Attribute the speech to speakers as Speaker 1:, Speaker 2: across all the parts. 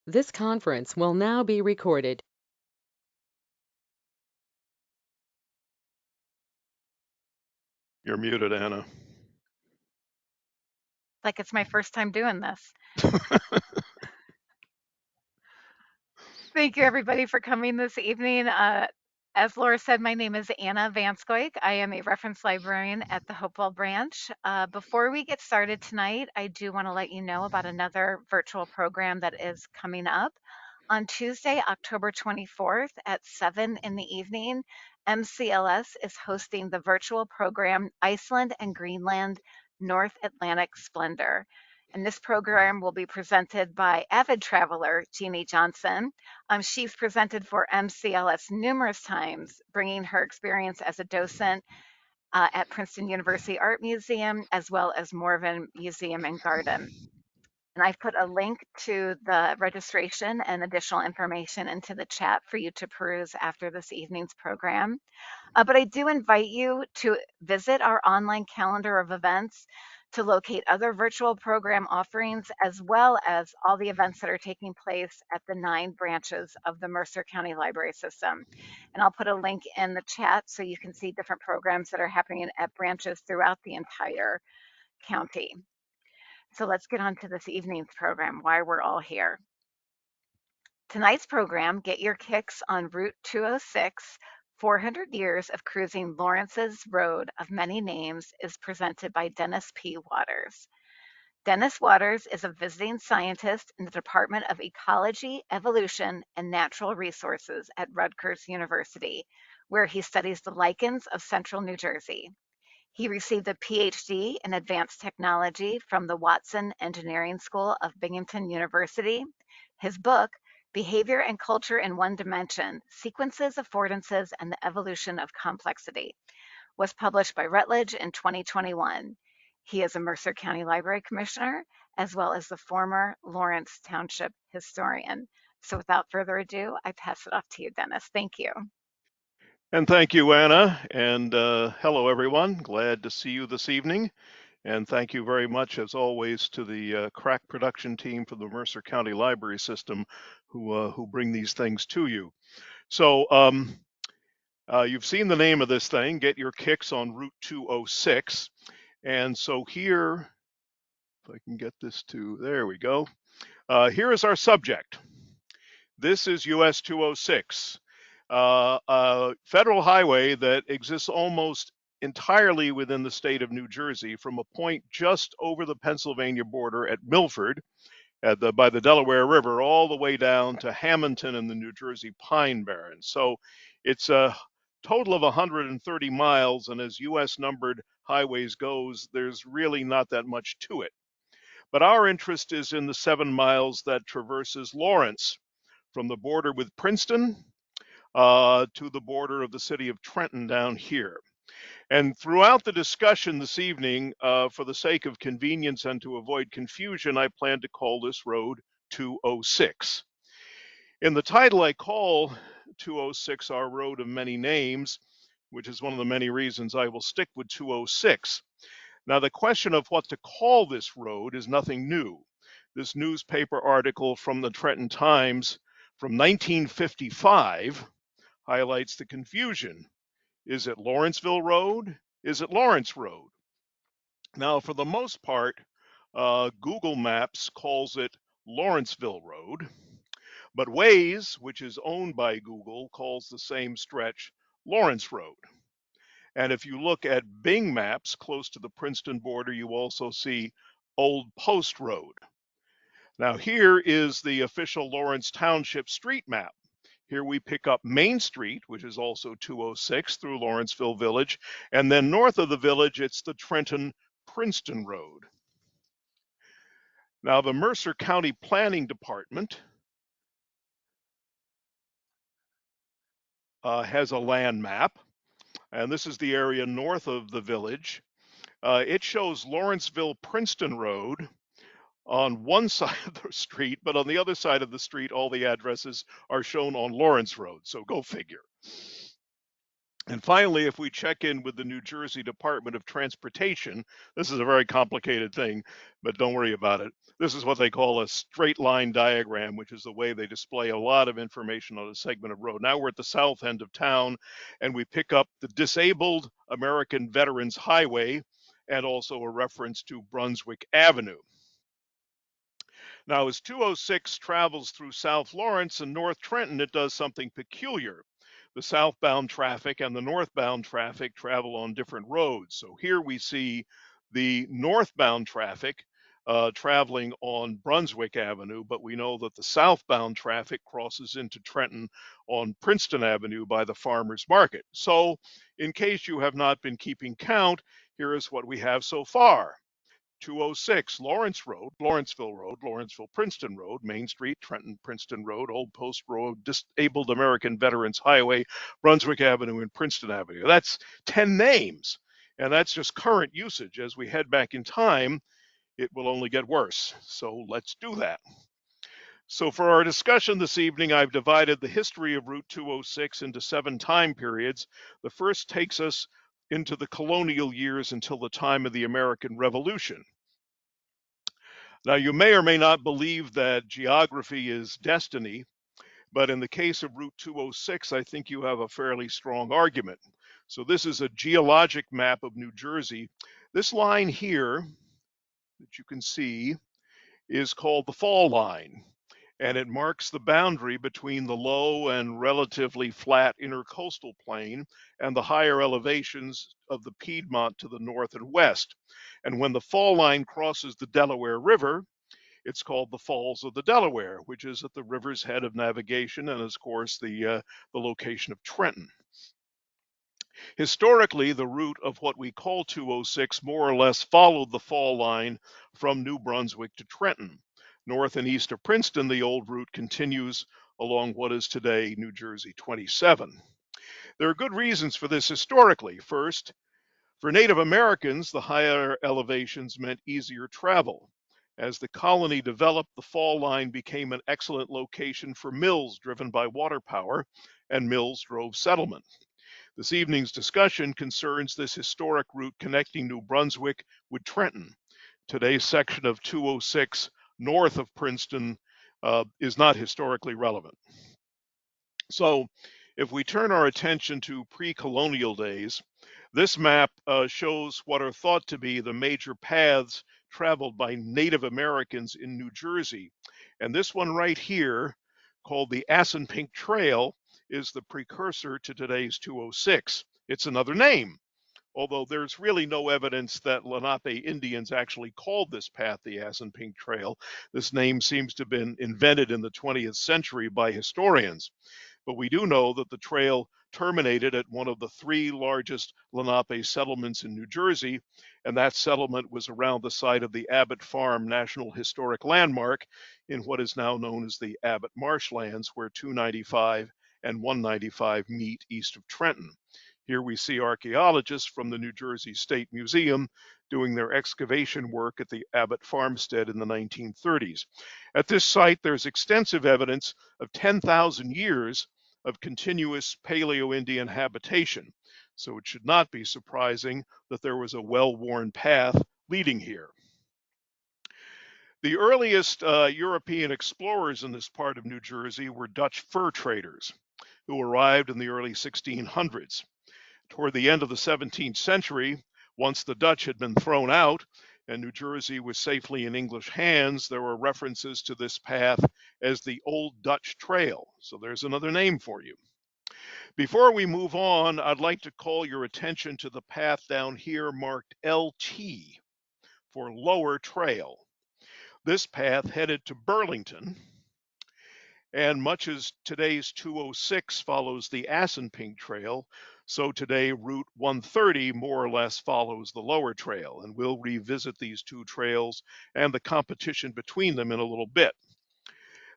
Speaker 1: This conference will now be recorded.
Speaker 2: You're muted, Anna.
Speaker 3: Like it's my first time doing this. Thank you, everybody, for coming this evening. As Laura said, my name is Anna Vanskoik. I am a reference librarian at the Hopewell branch. Before we get started tonight, I do want to let you know about another virtual program that is coming up. On Tuesday, October 24th at 7 in the evening, MCLS is hosting the virtual program Iceland and Greenland North Atlantic Splendor. And this program will be presented by avid traveler Jeannie Johnson. She's presented for MCLS numerous times, bringing her experience as a docent at Princeton University Art Museum, as well as Morven Museum and Garden. And I've put a link to the registration and additional information into the chat for you to peruse after this evening's program. But I do invite you to visit our online calendar of events to locate other virtual program offerings, as well as all the events that are taking place at the 9 branches of the Mercer County Library System. And I'll put a link in the chat so you can see different programs that are happening at branches throughout the entire county. So let's get on to this evening's program, why we're all here. Tonight's program, Get Your Kicks on Route 206, 400 Years of Cruising Lawrence's Road of Many Names, is presented by Dennis P. Waters. Dennis Waters is a visiting scientist in the Department of Ecology, Evolution, and Natural Resources at Rutgers University, where he studies the lichens of central New Jersey. He received a PhD in advanced technology from the Watson Engineering School of Binghamton University. His book, Behavior and Culture in One Dimension: Sequences, Affordances, and the Evolution of Complexity, was published by Routledge in 2021. He is a Mercer County Library Commissioner, as well as the former Lawrence Township historian. So without further ado, I pass it off to you, Dennis. Thank you.
Speaker 2: And thank you, Anna. And hello, everyone. Glad to see you this evening. And thank you very much, as always, to the crack production team for the Mercer County Library System who bring these things to you. So you've seen the name of this thing, Get Your Kicks on Route 206. And so here, if I can get this to, there we go. Here is our subject. This is US 206, a federal highway that exists almost entirely within the state of New Jersey from a point just over the Pennsylvania border at Milford by the Delaware River all the way down to Hamilton in the New Jersey Pine Barrens. So it's a total of 130 miles, and as US numbered highways goes, there's really not that much to it. But our interest is in the 7 miles that traverses Lawrence from the border with Princeton to the border of the city of Trenton down here. And throughout the discussion this evening, for the sake of convenience and to avoid confusion, I plan to call this road 206. In the title, I call 206 our road of many names, which is one of the many reasons I will stick with 206. Now, the question of what to call this road is nothing new. This newspaper article from the Trenton Times from 1955 highlights the confusion. Is it Lawrenceville Road? Is it Lawrence Road? Now, for the most part, Google Maps calls it Lawrenceville Road, but Waze, which is owned by Google, calls the same stretch Lawrence Road. And if you look at Bing Maps close to the Princeton border, you also see Old Post Road. Now, here is the official Lawrence Township street map. Here we pick up Main Street, which is also 206 through Lawrenceville Village. And then north of the village, it's the Trenton-Princeton Road. Now, the Mercer County Planning Department has a land map. And this is the area north of the village. It shows Lawrenceville-Princeton Road on one side of the street, but on the other side of the street, all the addresses are shown on Lawrence Road. So go figure. And finally, if we check in with the New Jersey Department of Transportation, this is a very complicated thing, but don't worry about it. This is what they call a straight line diagram, which is the way they display a lot of information on a segment of road. Now we're at the south end of town, and we pick up the Disabled American Veterans Highway and also a reference to Brunswick Avenue. Now, as 206 travels through South Lawrence and North Trenton, it does something peculiar. The southbound traffic and the northbound traffic travel on different roads. So here we see the northbound traffic traveling on Brunswick Avenue, but we know that the southbound traffic crosses into Trenton on Princeton Avenue by the farmers market. So, in case you have not been keeping count, here is what we have so far. 206 Lawrence Road, Lawrenceville Road, Lawrenceville Princeton Road, Main Street, Trenton Princeton Road, Old Post Road, Disabled American Veterans Highway, Brunswick Avenue, and Princeton Avenue. That's 10 names. And that's just current usage. As we head back in time, it will only get worse. So let's do that. So for our discussion this evening, I've divided the history of Route 206 into 7 time periods. The first takes us into the colonial years until the time of the American Revolution. Now, you may or may not believe that geography is destiny, but in the case of Route 206, I think you have a fairly strong argument. So this is a geologic map of New Jersey. This line here that you can see is called the fall line, and it marks the boundary between the low and relatively flat intercoastal plain and the higher elevations of the Piedmont to the north and west. And when the fall line crosses the Delaware River, it's called the Falls of the Delaware, which is at the river's head of navigation and, of course, the location of Trenton. Historically, the route of what we call 206 more or less followed the fall line from New Brunswick to Trenton. North and east of Princeton, the old route continues along what is today New Jersey 27. There are good reasons for this historically. First, for Native Americans, the higher elevations meant easier travel. As the colony developed, the fall line became an excellent location for mills driven by water power, and mills drove settlement. This evening's discussion concerns this historic route connecting New Brunswick with Trenton. Today's section of 206 north of Princeton is not historically relevant. So, if we turn our attention to pre-colonial days, this map shows what are thought to be the major paths traveled by Native Americans in New Jersey. And this one right here, called the Assunpink Trail, is the precursor to today's 206. It's another name, although there's really no evidence that Lenape Indians actually called this path the Assunpink Trail. This name seems to have been invented in the 20th century by historians. But we do know that the trail terminated at one of the 3 largest Lenape settlements in New Jersey, and that settlement was around the site of the Abbott Farm National Historic Landmark in what is now known as the Abbott Marshlands, where 295 and 195 meet east of Trenton. Here we see archaeologists from the New Jersey State Museum doing their excavation work at the Abbott farmstead in the 1930s. At this site, there's extensive evidence of 10,000 years of continuous Paleo-Indian habitation, so it should not be surprising that there was a well-worn path leading here. The earliest European explorers in this part of New Jersey were Dutch fur traders who arrived in the early 1600s. Toward the end of the 17th century, once the Dutch had been thrown out and New Jersey was safely in English hands, there were references to this path as the Old Dutch Trail. So there's another name for you. Before we move on, I'd like to call your attention to the path down here marked LT for Lower Trail. This path headed to Burlington, and much as today's 206 follows the Assunpink Trail, so today Route 130 more or less follows the Lower Trail, and we'll revisit these 2 trails and the competition between them in a little bit.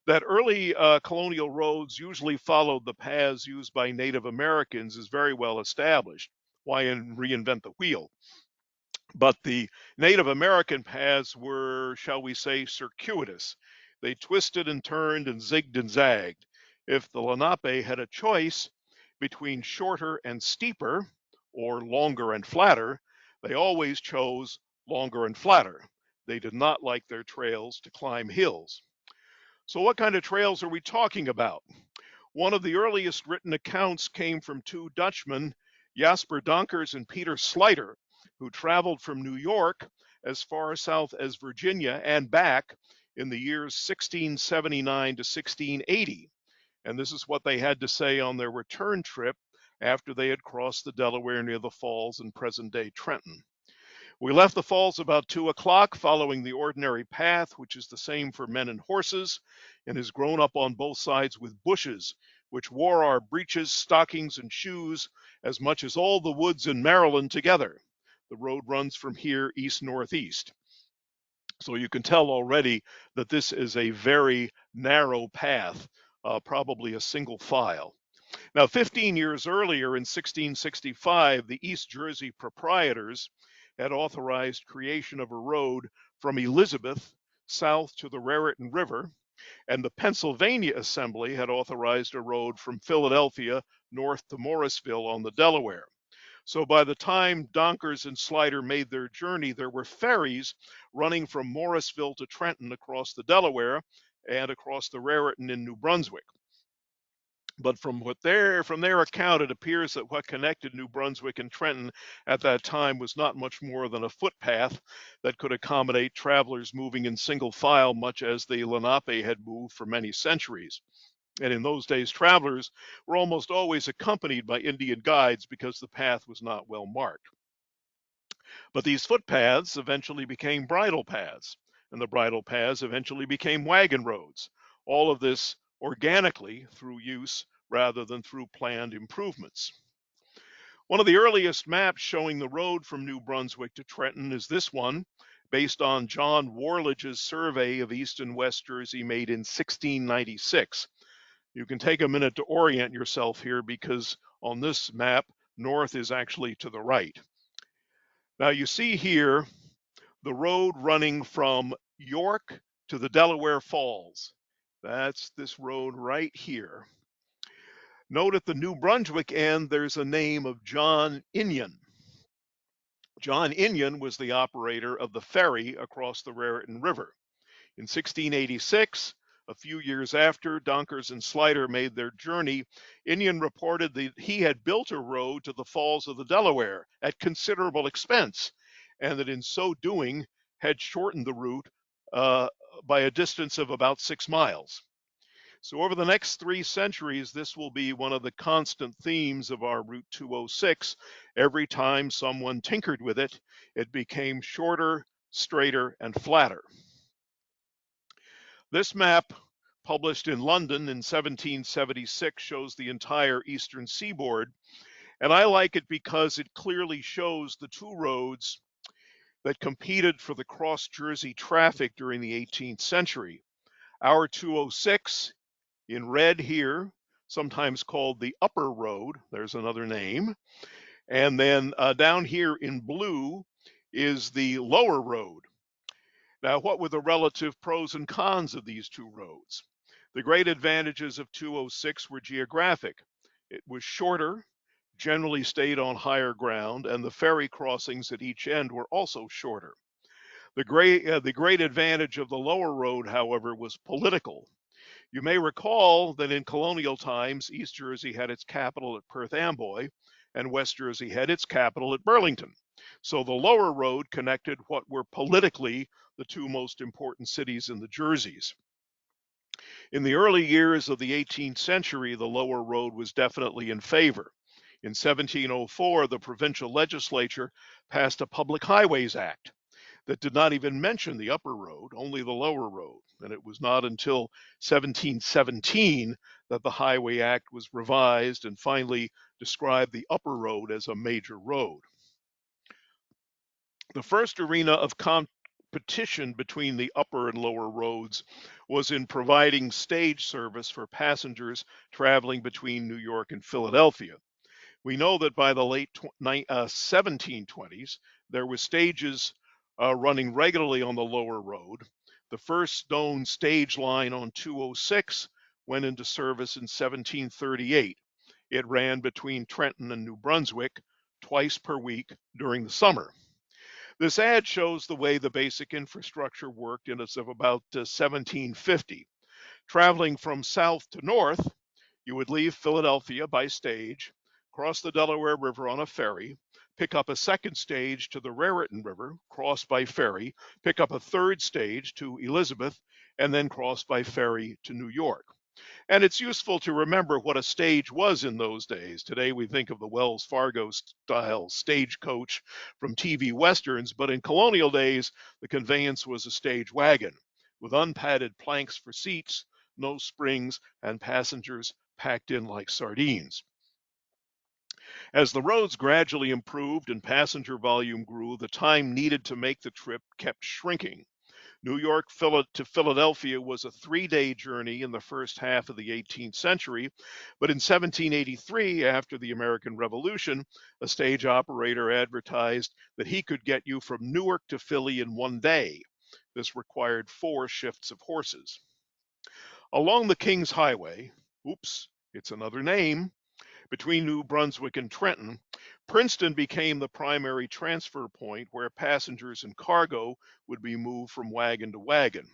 Speaker 2: That early colonial roads usually followed the paths used by Native Americans is very well established. Why reinvent the wheel? But the Native American paths were, shall we say, circuitous. They twisted and turned and zigged and zagged. If the Lenape had a choice, between shorter and steeper or longer and flatter, they always chose longer and flatter. They did not like their trails to climb hills. So, what kind of trails are we talking about? One of the earliest written accounts came from two Dutchmen, Jasper Donkers and Peter Slyter, who traveled from New York as far south as Virginia and back in the years 1679 to 1680. And this is what they had to say on their return trip after they had crossed the Delaware near the falls in present day Trenton. We left the falls about 2 o'clock, following the ordinary path, which is the same for men and horses, and is grown up on both sides with bushes, which wore our breeches, stockings, and shoes as much as all the woods in Maryland together. The road runs from here east northeast. So you can tell already that this is a very narrow path, probably a single file. Now, 15 years earlier in 1665, the East Jersey proprietors had authorized creation of a road from Elizabeth south to the Raritan River, and the Pennsylvania Assembly had authorized a road from Philadelphia north to Morrisville on the Delaware. So by the time Donkers and Slyter made their journey, there were ferries running from Morrisville to Trenton across the Delaware and across the Raritan in New Brunswick. But from their account, it appears that what connected New Brunswick and Trenton at that time was not much more than a footpath that could accommodate travelers moving in single file, much as the Lenape had moved for many centuries. And in those days, travelers were almost always accompanied by Indian guides because the path was not well marked. But these footpaths eventually became bridle paths, and the bridle paths eventually became wagon roads. All of this organically through use rather than through planned improvements. One of the earliest maps showing the road from New Brunswick to Trenton is this one, based on John Warledge's survey of East and West Jersey made in 1696. You can take a minute to orient yourself here because on this map, north is actually to the right. Now you see here the road running from York to the Delaware Falls. That's this road right here. Note at the New Brunswick end, there's a name of John Inyon. John Inyon was the operator of the ferry across the Raritan River. In 1686, a few years after Donkers and Slyter made their journey, Inyon reported that he had built a road to the falls of the Delaware at considerable expense, and that in so doing had shortened the route by a distance of about 6 miles. So over the next 3 centuries, this will be one of the constant themes of our Route 206. Every time someone tinkered with it, it became shorter, straighter, and flatter. This map, published in London in 1776, shows the entire eastern seaboard, and I like it because it clearly shows the two roads that competed for the cross-Jersey traffic during the 18th century. Our 206, in red here, sometimes called the Upper Road, there's another name, and then down here in blue is the Lower Road. Now, what were the relative pros and cons of these two roads? The great advantages of 206 were geographic. It was shorter, generally stayed on higher ground, and the ferry crossings at each end were also shorter. The great advantage of the lower road, however, was political. You may recall that in colonial times, East Jersey had its capital at Perth Amboy, and West Jersey had its capital at Burlington. So the lower road connected what were politically the two most important cities in the Jerseys. In the early years of the 18th century, the lower road was definitely in favor. In 1704, the provincial legislature passed a Public Highways Act that did not even mention the upper road, only the lower road. And it was not until 1717 that the Highway Act was revised and finally described the upper road as a major road. The first arena of competition between the upper and lower roads was in providing stage service for passengers traveling between New York and Philadelphia. We know that by the late 1720s, there were stages running regularly on the lower road. The first known stage line on 206 went into service in 1738. It ran between Trenton and New Brunswick twice per week during the summer. This ad shows the way the basic infrastructure worked in as of about 1750. Traveling from south to north, you would leave Philadelphia by stage, cross the Delaware River on a ferry, pick up a second stage to the Raritan River, cross by ferry, pick up a third stage to Elizabeth, and then cross by ferry to New York. And it's useful to remember what a stage was in those days. Today we think of the Wells Fargo style stagecoach from TV westerns, but in colonial days, the conveyance was a stage wagon with unpadded planks for seats, no springs, and passengers packed in like sardines. As the roads gradually improved and passenger volume grew, the time needed to make the trip kept shrinking. New York to Philadelphia was a 3-day journey in the first half of the 18th century, but in 1783, after the American Revolution, a stage operator advertised that he could get you from Newark to Philly in 1 day. This required 4 shifts of horses. Along the King's Highway, oops, it's another name, between New Brunswick and Trenton, Princeton became the primary transfer point where passengers and cargo would be moved from wagon to wagon.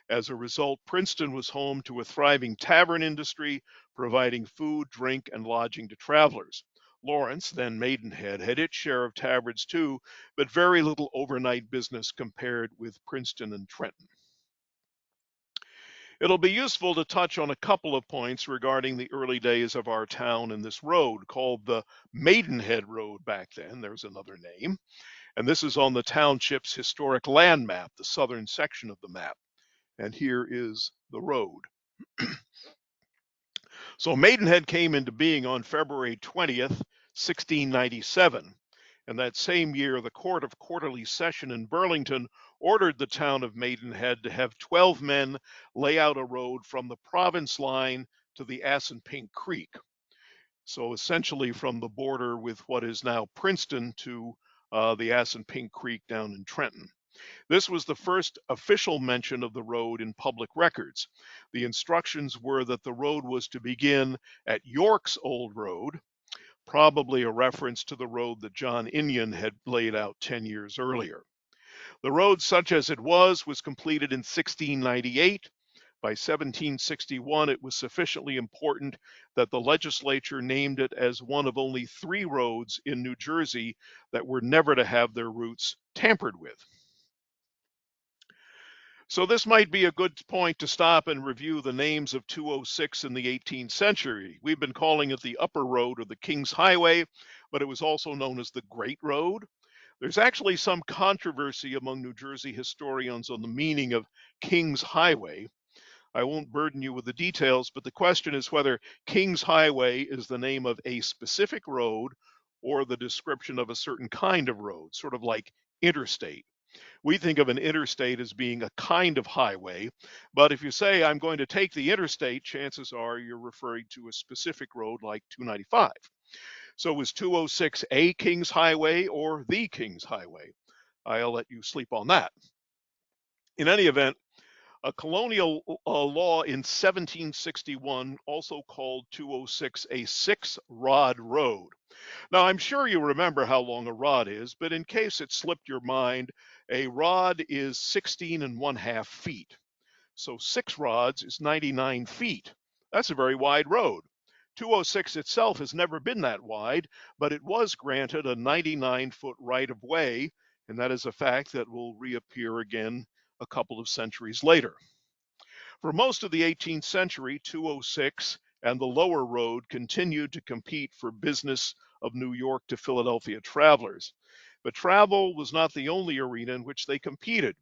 Speaker 2: As a result, Princeton was home to a thriving tavern industry, providing food, drink, and lodging to travelers. Lawrence, then Maidenhead, had its share of taverns too, but very little overnight business compared with Princeton and Trenton. It'll be useful to touch on a couple of points regarding the early days of our town and this road called the Maidenhead Road back then. There's another name. And this is on the township's historic land map, the southern section of the map. And here is the road. So Maidenhead came into being on February 20th, 1697. And that same year, the Court of Quarterly Session in Burlington ordered the town of Maidenhead to have 12 men lay out a road from the province line to the Assunpink Creek. So essentially from the border with what is now Princeton to the Assunpink Creek down in Trenton. This was the first official mention of the road in public records. The instructions were that the road was to begin at York's Old Road, probably a reference to the road that John Inyon had laid out 10 years earlier. The road, such as it was completed in 1698. By 1761, it was sufficiently important that the legislature named it as one of only 3 roads in New Jersey that were never to have their routes tampered with. So this might be a good point to stop and review the names of 206 in the 18th century. We've been calling it the Upper Road or the King's Highway, but it was also known as the Great Road. There's actually some controversy among New Jersey historians on the meaning of King's Highway. I won't burden you with the details, but the question is whether King's Highway is the name of a specific road or the description of a certain kind of road, sort of like interstate. We think of an interstate as being a kind of highway, but if you say, I'm going to take the interstate, chances are you're referring to a specific road like 295. So was 206 a King's Highway or the King's Highway? I'll let you sleep on that. In any event, a colonial law in 1761 also called 206 a 6-rod road. Now, I'm sure you remember how long a rod is, but in case it slipped your mind, a rod is 16½ feet. So 6 rods is 99 feet. That's a very wide road. 206 itself has never been that wide, but it was granted a 99-foot right-of-way, and that is a fact that will reappear again a couple of centuries later. For most of the 18th century, 206 and the Lower Road continued to compete for business of New York to Philadelphia travelers. But travel was not the only arena in which they competed.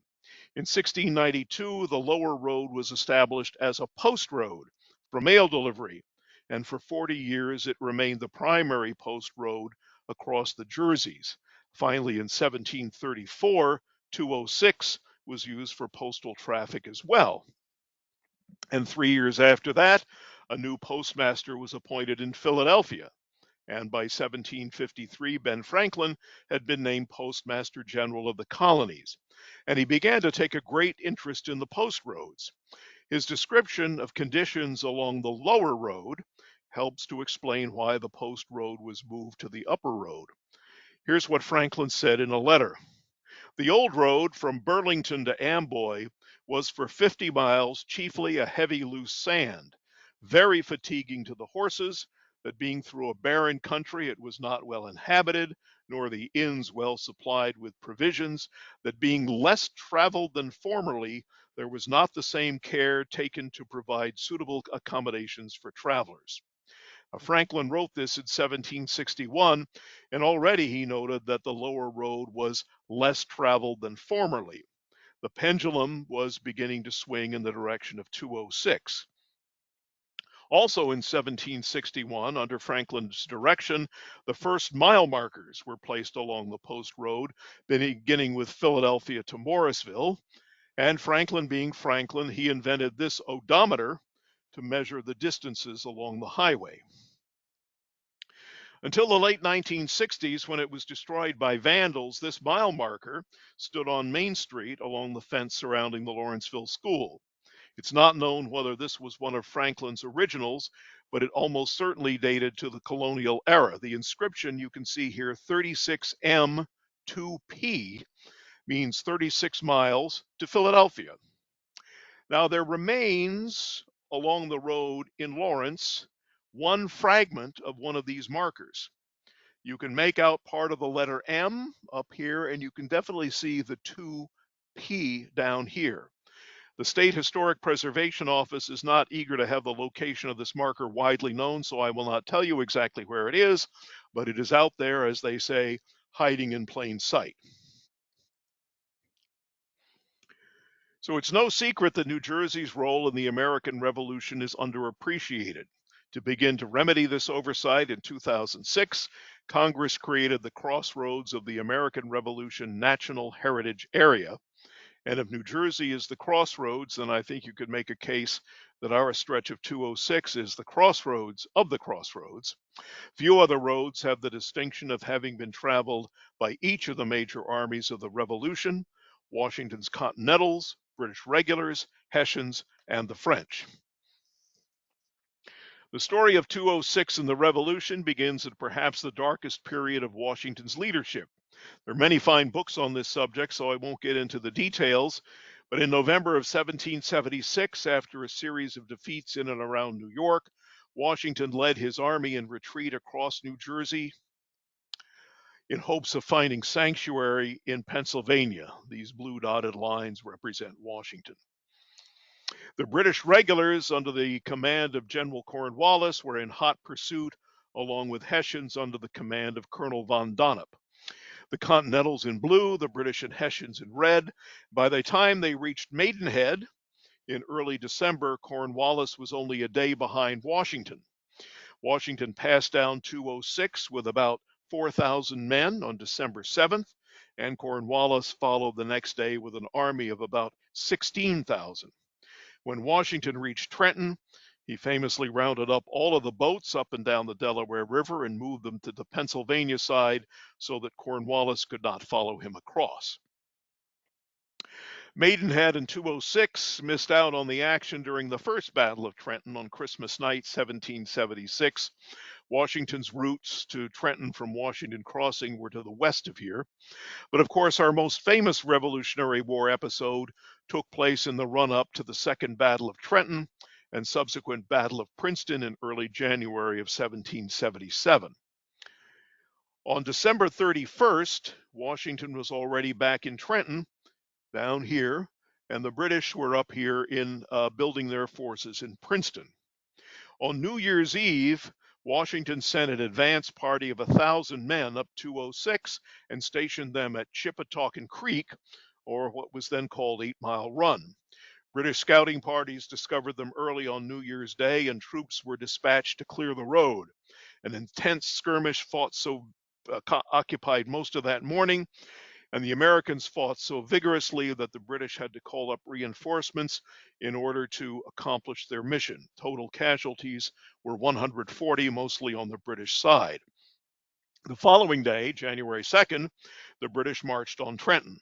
Speaker 2: In 1692, the Lower Road was established as a post road for mail delivery, and for 40 years it remained the primary post road across the Jerseys. Finally, in 1734, 206 was used for postal traffic as well. And 3 years after that, a new postmaster was appointed in Philadelphia. And by 1753, Ben Franklin had been named Postmaster General of the colonies. And he began to take a great interest in the post roads. His description of conditions along the Lower Road helps to explain why the post road was moved to the upper road. Here's what Franklin said in a letter. The old road from Burlington to Amboy was for 50 miles chiefly a heavy loose sand, very fatiguing to the horses, that being through a barren country it was not well inhabited, nor the inns well supplied with provisions, that being less traveled than formerly, there was not the same care taken to provide suitable accommodations for travelers. Franklin wrote this in 1761, and already he noted that the lower road was less traveled than formerly. The pendulum was beginning to swing in the direction of 206. Also in 1761, under Franklin's direction, the first mile markers were placed along the post road, beginning with Philadelphia to Morrisville. And Franklin being Franklin, he invented this odometer to measure the distances along the highway. Until the late 1960s, when it was destroyed by vandals, this mile marker stood on Main Street along the fence surrounding the Lawrenceville School. It's not known whether this was one of Franklin's originals, but it almost certainly dated to the colonial era. The inscription you can see here, 36M2P, means 36 miles to Philadelphia. Now, there remains along the road in Lawrence one fragment of one of these markers. You can make out part of the letter M up here, and you can definitely see the 2P down here. The State Historic Preservation Office is not eager to have the location of this marker widely known, so I will not tell you exactly where it is, but it is out there, as they say, hiding in plain sight. So it's no secret that New Jersey's role in the American Revolution is underappreciated. To begin to remedy this oversight in 2006, Congress created the Crossroads of the American Revolution National Heritage Area. And if New Jersey is the crossroads, then I think you could make a case that our stretch of 206 is the crossroads of the crossroads. Few other roads have the distinction of having been traveled by each of the major armies of the Revolution: Washington's Continentals, British regulars, Hessians, and the French. The story of 206 and the Revolution begins at perhaps the darkest period of Washington's leadership. There are many fine books on this subject, so I won't get into the details. But in November of 1776, after a series of defeats in and around New York, Washington led his army in retreat across New Jersey in hopes of finding sanctuary in Pennsylvania. These blue dotted lines represent Washington. The British regulars, under the command of General Cornwallis, were in hot pursuit, along with Hessians under the command of Colonel von Donop. The Continentals in blue, the British and Hessians in red. By the time they reached Maidenhead in early December, Cornwallis was only a day behind Washington. Washington passed down 206 with about 4,000 men on December 7th, and Cornwallis followed the next day with an army of about 16,000. When Washington reached Trenton, he famously rounded up all of the boats up and down the Delaware River and moved them to the Pennsylvania side so that Cornwallis could not follow him across. Maidenhead and 206 missed out on the action during the First Battle of Trenton on Christmas night, 1776. Washington's routes to Trenton from Washington Crossing were to the west of here. But of course, our most famous Revolutionary War episode took place in the run-up to the Second Battle of Trenton and subsequent Battle of Princeton in early January of 1777. On December 31st, Washington was already back in Trenton, down here, and the British were up here in building their forces in Princeton. On New Year's Eve, Washington sent an advance party of 1,000 men up 206 and stationed them at Chippewatoken Creek, or what was then called 8 Mile Run. British scouting parties discovered them early on New Year's Day, and troops were dispatched to clear the road. An intense skirmish occupied most of that morning, and the Americans fought so vigorously that the British had to call up reinforcements in order to accomplish their mission. Total casualties were 140, mostly on the British side. The following day, January 2nd, the British marched on Trenton.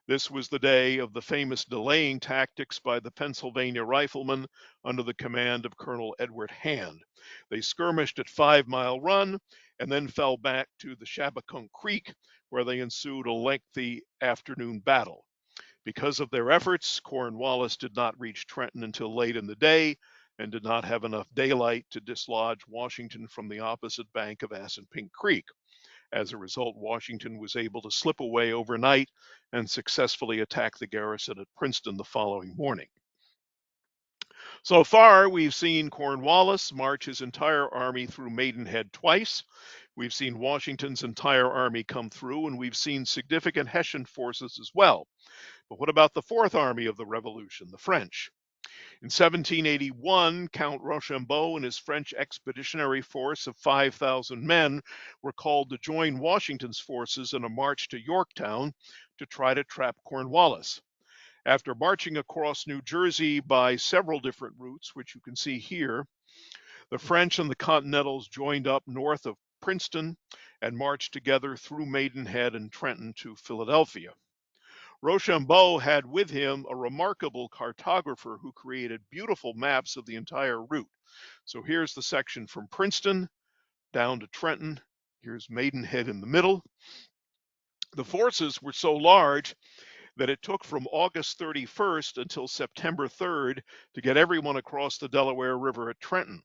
Speaker 2: This was the day of the famous delaying tactics by the Pennsylvania riflemen under the command of Colonel Edward Hand. They skirmished at 5 Mile Run and then fell back to the Shabakunk Creek, where they ensued a lengthy afternoon battle. Because of their efforts, Cornwallis did not reach Trenton until late in the day and did not have enough daylight to dislodge Washington from the opposite bank of Assunpink Creek. As a result, Washington was able to slip away overnight and successfully attack the garrison at Princeton the following morning. So far, we've seen Cornwallis march his entire army through Maidenhead twice. We've seen Washington's entire army come through, and we've seen significant Hessian forces as well. But what about the Fourth Army of the Revolution, the French? In 1781, Count Rochambeau and his French expeditionary force of 5,000 men were called to join Washington's forces in a march to Yorktown to try to trap Cornwallis. After marching across New Jersey by several different routes, which you can see here, the French and the Continentals joined up north of Princeton and marched together through Maidenhead and Trenton to Philadelphia. Rochambeau had with him a remarkable cartographer who created beautiful maps of the entire route. So here's the section from Princeton down to Trenton. Here's Maidenhead in the middle. The forces were so large that it took from August 31st until September 3rd to get everyone across the Delaware River at Trenton.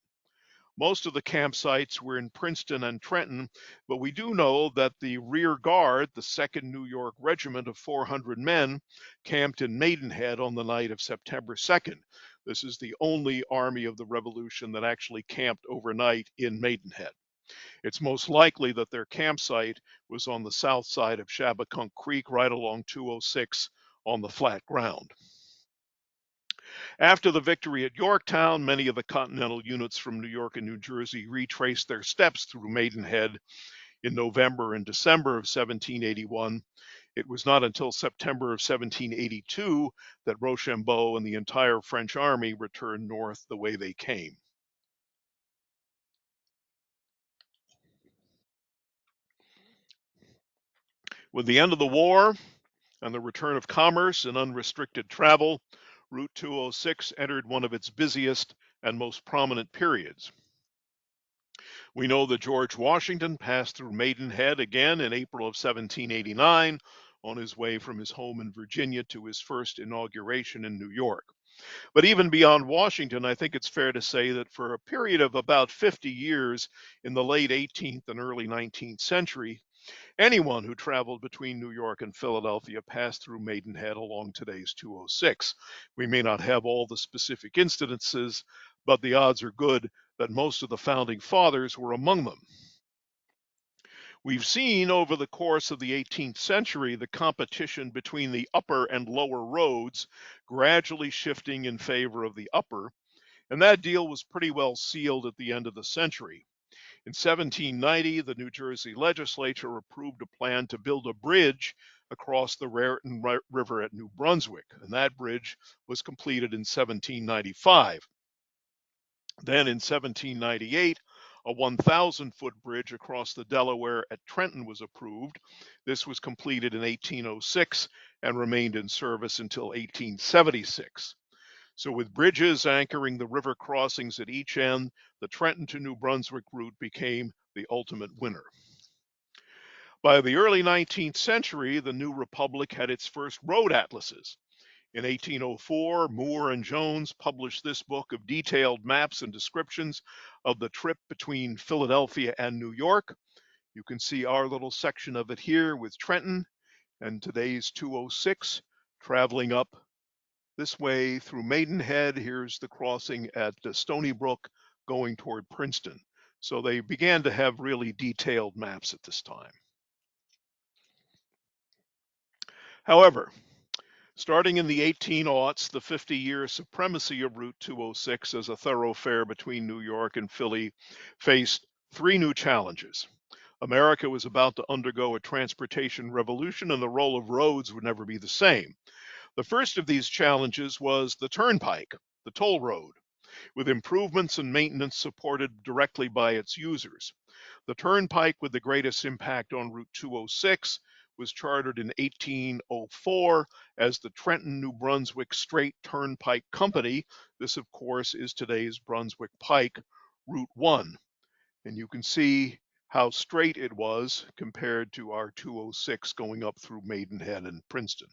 Speaker 2: Most of the campsites were in Princeton and Trenton, but we do know that the rear guard, the 2nd New York Regiment of 400 men, camped in Maidenhead on the night of September 2nd. This is the only army of the Revolution that actually camped overnight in Maidenhead. It's most likely that their campsite was on the south side of Shabakunk Creek, right along 206 on the flat ground. After the victory at Yorktown, many of the Continental units from New York and New Jersey retraced their steps through Maidenhead in November and December of 1781. It was not until September of 1782 that Rochambeau and the entire French army returned north the way they came. With the end of the war and the return of commerce and unrestricted travel, Route 206 entered one of its busiest and most prominent periods. We know that George Washington passed through Maidenhead again in April of 1789 on his way from his home in Virginia to his first inauguration in New York. But even beyond Washington, I think it's fair to say that for a period of about 50 years in the late 18th and early 19th century, anyone who traveled between New York and Philadelphia passed through Maidenhead along today's 206. We may not have all the specific incidences, but the odds are good that most of the founding fathers were among them. We've seen over the course of the 18th century the competition between the upper and lower roads gradually shifting in favor of the upper, and that deal was pretty well sealed at the end of the century. In 1790, the New Jersey legislature approved a plan to build a bridge across the Raritan River at New Brunswick, and that bridge was completed in 1795. Then in 1798, a 1,000-foot bridge across the Delaware at Trenton was approved. This was completed in 1806 and remained in service until 1876. So with bridges anchoring the river crossings at each end, the Trenton to New Brunswick route became the ultimate winner. By the early 19th century, the new republic had its first road atlases. In 1804, Moore and Jones published this book of detailed maps and descriptions of the trip between Philadelphia and New York. You can see our little section of it here with Trenton and today's 206 traveling up this way through Maidenhead. Here's the crossing at Stony Brook going toward Princeton. So they began to have really detailed maps at this time. However, starting in the 1800s, the 50-year supremacy of Route 206 as a thoroughfare between New York and Philly faced three new challenges. America was about to undergo a transportation revolution, and the role of roads would never be the same. The first of these challenges was the turnpike, the toll road, with improvements and maintenance supported directly by its users. The turnpike with the greatest impact on Route 206 was chartered in 1804 as the Trenton, New Brunswick Strait Turnpike Company. This, of course, is today's Brunswick Pike, Route 1. And you can see how straight it was compared to our 206 going up through Maidenhead and Princeton.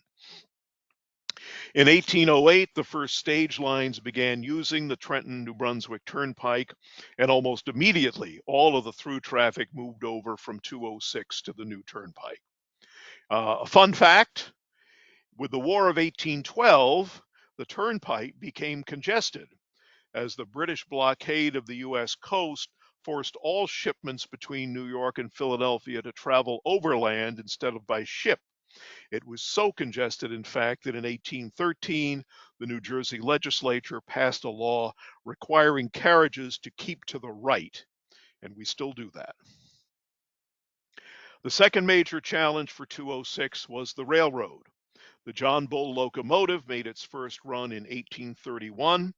Speaker 2: In 1808, the first stage lines began using the Trenton, New Brunswick Turnpike, and almost immediately, all of the through traffic moved over from 206 to the new turnpike. A fun fact, with the War of 1812, the turnpike became congested as the British blockade of the U.S. coast forced all shipments between New York and Philadelphia to travel overland instead of by ship. It was so congested, in fact, that in 1813, the New Jersey legislature passed a law requiring carriages to keep to the right, and we still do that. The second major challenge for 206 was the railroad. The John Bull locomotive made its first run in 1831,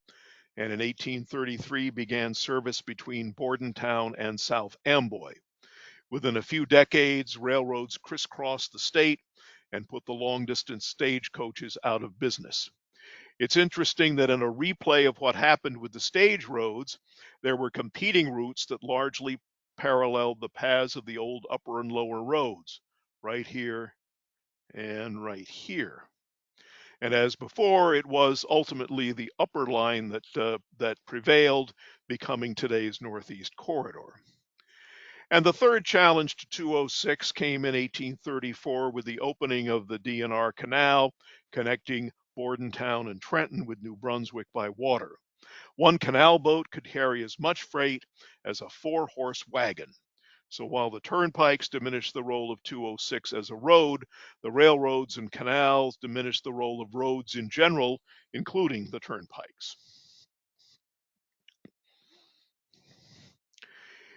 Speaker 2: and in 1833 began service between Bordentown and South Amboy. Within a few decades, railroads crisscrossed the state and put the long-distance stagecoaches out of business. It's interesting that in a replay of what happened with the stage roads, there were competing routes that largely paralleled the paths of the old upper and lower roads, right here and right here. And as before, it was ultimately the upper line that prevailed, becoming today's Northeast Corridor. And the third challenge to 206 came in 1834 with the opening of the D&R Canal, connecting Bordentown and Trenton with New Brunswick by water. One canal boat could carry as much freight as a 4-horse wagon. So while the turnpikes diminished the role of 206 as a road, the railroads and canals diminished the role of roads in general, including the turnpikes.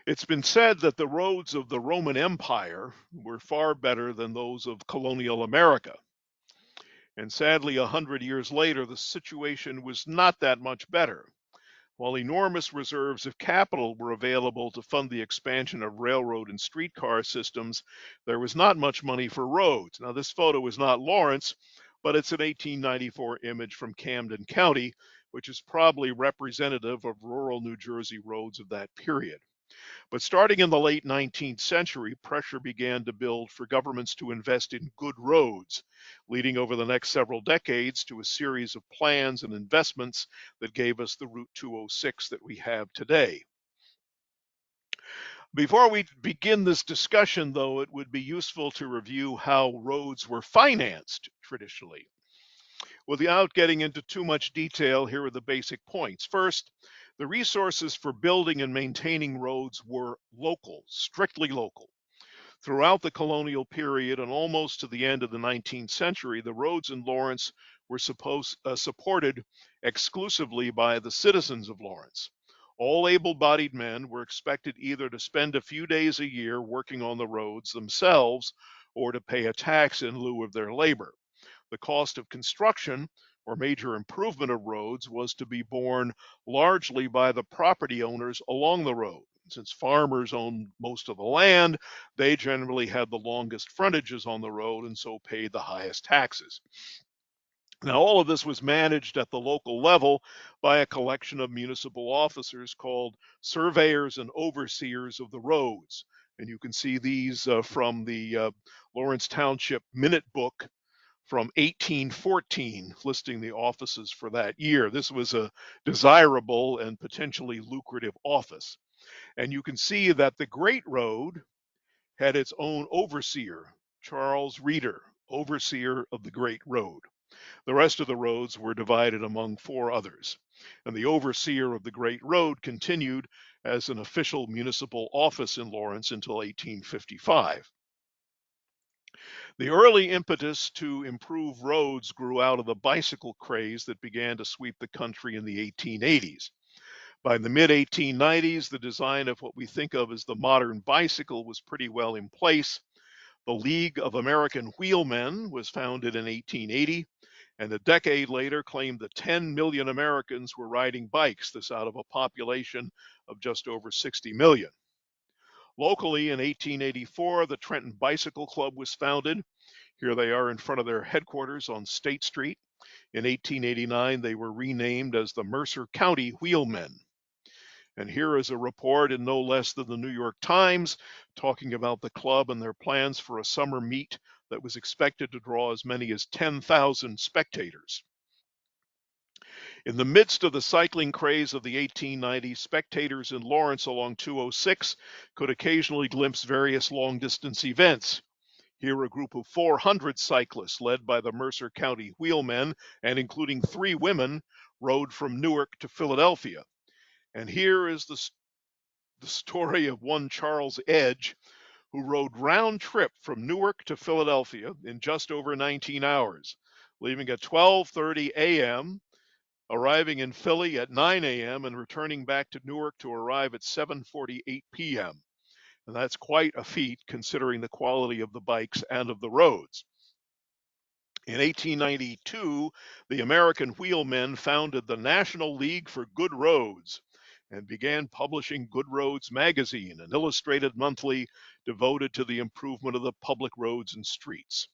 Speaker 2: It's been said that the roads of the Roman Empire were far better than those of colonial America. And sadly, 100 years later, the situation was not that much better. While enormous reserves of capital were available to fund the expansion of railroad and streetcar systems, there was not much money for roads. Now, this photo is not Lawrence, but it's an 1894 image from Camden County, which is probably representative of rural New Jersey roads of that period. But starting in the late 19th century, pressure began to build for governments to invest in good roads, leading over the next several decades to a series of plans and investments that gave us the Route 206 that we have today. Before we begin this discussion, though, it would be useful to review how roads were financed traditionally. Without getting into too much detail, here are the basic points. First, the resources for building and maintaining roads were local, strictly local. Throughout the colonial period and almost to the end of the 19th century, the roads in Lawrence were supported exclusively by the citizens of Lawrence. All able-bodied men were expected either to spend a few days a year working on the roads themselves or to pay a tax in lieu of their labor. The cost of construction or major improvement of roads was to be borne largely by the property owners along the road. Since farmers owned most of the land, they generally had the longest frontages on the road and so paid the highest taxes. Now, all of this was managed at the local level by a collection of municipal officers called surveyors and overseers of the roads. And you can see these from the Lawrence Township Minute Book from 1814, listing the offices for that year. This was a desirable and potentially lucrative office. And you can see that the Great Road had its own overseer, Charles Reeder, overseer of the Great Road. The rest of the roads were divided among 4 others. And the overseer of the Great Road continued as an official municipal office in Lawrence until 1855. The early impetus to improve roads grew out of the bicycle craze that began to sweep the country in the 1880s. By the mid-1890s, the design of what we think of as the modern bicycle was pretty well in place. The League of American Wheelmen was founded in 1880, and a decade later claimed that 10 million Americans were riding bikes, this out of a population of just over 60 million. Locally, in 1884, the Trenton Bicycle Club was founded. Here they are in front of their headquarters on State Street. In 1889, they were renamed as the Mercer County Wheelmen. And here is a report in no less than the New York Times talking about the club and their plans for a summer meet that was expected to draw as many as 10,000 spectators. In the midst of the cycling craze of the 1890s, spectators in Lawrence along 206 could occasionally glimpse various long-distance events. Here, a group of 400 cyclists, led by the Mercer County Wheelmen and including 3 women, rode from Newark to Philadelphia. And here is the story of one Charles Edge, who rode round trip from Newark to Philadelphia in just over 19 hours, leaving at 12:30 a.m., arriving in Philly at 9 a.m., and returning back to Newark to arrive at 7:48 p.m. And that's quite a feat considering the quality of the bikes and of the roads. In 1892, the American Wheelmen founded the National League for Good Roads and began publishing Good Roads magazine, an illustrated monthly devoted to the improvement of the public roads and streets.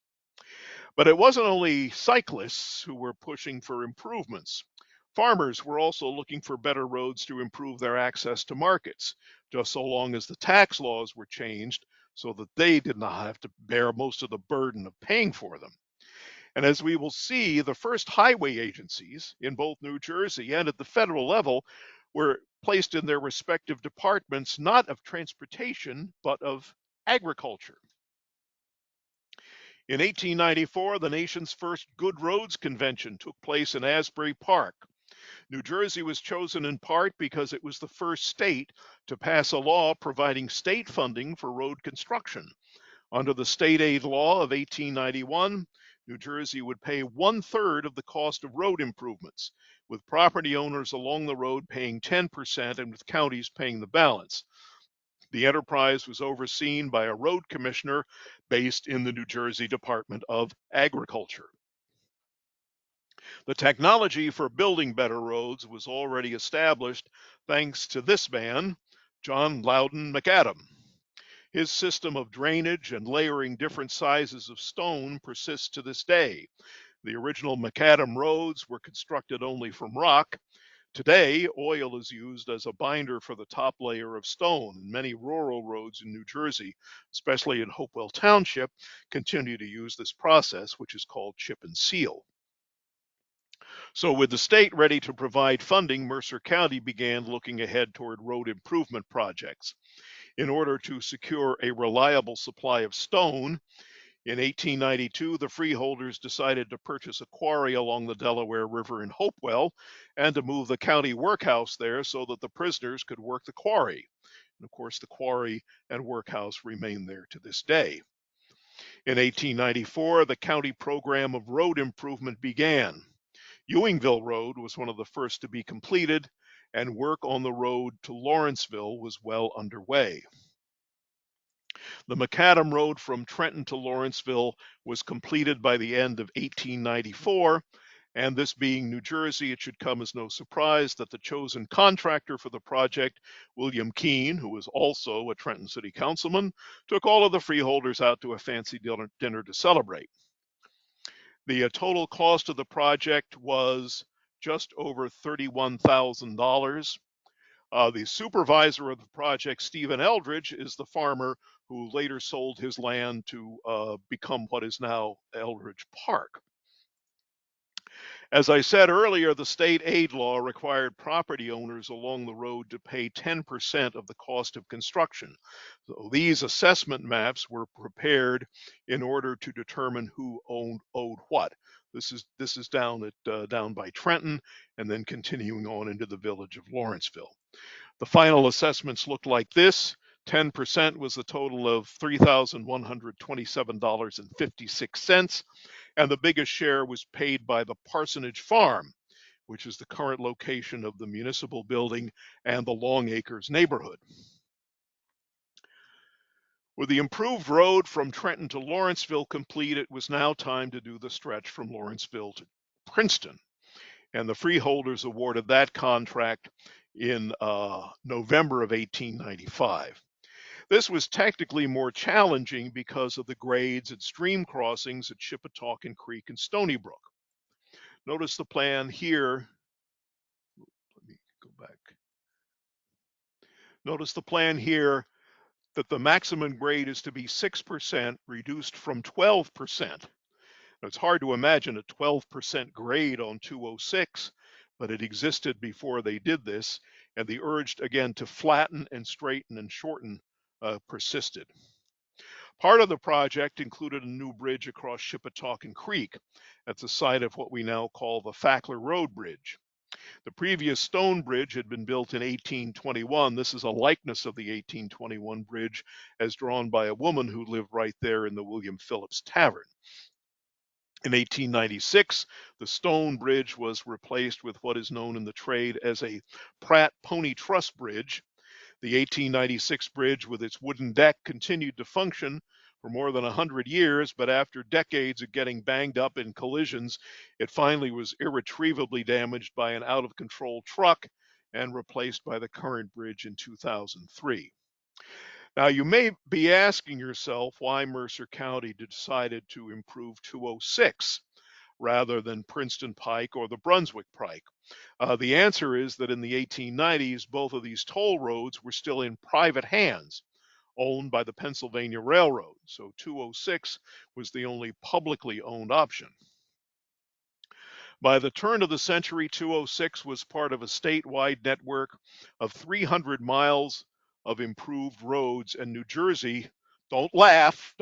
Speaker 2: But it wasn't only cyclists who were pushing for improvements. Farmers were also looking for better roads to improve their access to markets, just so long as the tax laws were changed so that they did not have to bear most of the burden of paying for them. And as we will see, the first highway agencies in both New Jersey and at the federal level were placed in their respective departments, not of transportation, but of agriculture. In 1894, the nation's first Good Roads Convention took place in Asbury Park. New Jersey was chosen in part because it was the first state to pass a law providing state funding for road construction. Under the state aid law of 1891, New Jersey would pay 1/3 of the cost of road improvements, with property owners along the road paying 10% and with counties paying the balance. The enterprise was overseen by a road commissioner based in the New Jersey Department of Agriculture. The technology for building better roads was already established thanks to this man, John Loudon McAdam. His system of drainage and layering different sizes of stone persists to this day. The original macadam roads were constructed only from rock. Today, oil is used as a binder for the top layer of stone, and many rural roads in New Jersey, especially in Hopewell Township, continue to use this process, which is called chip and seal. So with the state ready to provide funding, Mercer County began looking ahead toward road improvement projects. In order to secure a reliable supply of stone, in 1892, the freeholders decided to purchase a quarry along the Delaware River in Hopewell and to move the county workhouse there so that the prisoners could work the quarry. And of course, the quarry and workhouse remain there to this day. In 1894, the county program of road improvement began. Ewingville Road was one of the first to be completed, and work on the road to Lawrenceville was well underway. The macadam Road from Trenton to Lawrenceville was completed by the end of 1894, and this being New Jersey, it should come as no surprise that the chosen contractor for the project, William Keene, who was also a Trenton City Councilman, took all of the freeholders out to a fancy dinner to celebrate. The total cost of the project was just over $31,000. The supervisor of the project, Stephen Eldridge, is the farmer who later sold his land to become what is now Eldridge Park. As I said earlier, the state aid law required property owners along the road to pay 10% of the cost of construction. So these assessment maps were prepared in order to determine who owed what. This is down by Trenton and then continuing on into the village of Lawrenceville. The final assessments looked like this. 10% was a total of $3,127.56, and the biggest share was paid by the Parsonage Farm, which is the current location of the municipal building and the Long Acres neighborhood. With the improved road from Trenton to Lawrenceville complete, it was now time to do the stretch from Lawrenceville to Princeton, and the freeholders awarded that contract in November of 1895. This was technically more challenging because of the grades and stream crossings at Shippetoken Creek and Stony Brook. Notice the plan here. Let me go back. Notice the plan here that the maximum grade is to be 6%, reduced from 12%. Now, it's hard to imagine a 12% grade on 206, but it existed before they did this, and the urge again to flatten and straighten and shorten persisted. Part of the project included a new bridge across Shippetoken Creek at the site of what we now call the Fackler Road Bridge. The previous stone bridge had been built in 1821. This is a likeness of the 1821 bridge as drawn by a woman who lived right there in the William Phillips Tavern. In 1896, the stone bridge was replaced with what is known in the trade as a Pratt Pony Truss Bridge. The 1896 bridge with its wooden deck continued to function for more than 100 years, but after decades of getting banged up in collisions, it finally was irretrievably damaged by an out-of-control truck and replaced by the current bridge in 2003. Now, you may be asking yourself why Mercer County decided to improve 206 rather than Princeton Pike or the Brunswick Pike. The answer is that in the 1890s, both of these toll roads were still in private hands, owned by the Pennsylvania Railroad. So 206 was the only publicly owned option. By the turn of the century, 206 was part of a statewide network of 300 miles of improved roads, and New Jersey, don't laugh,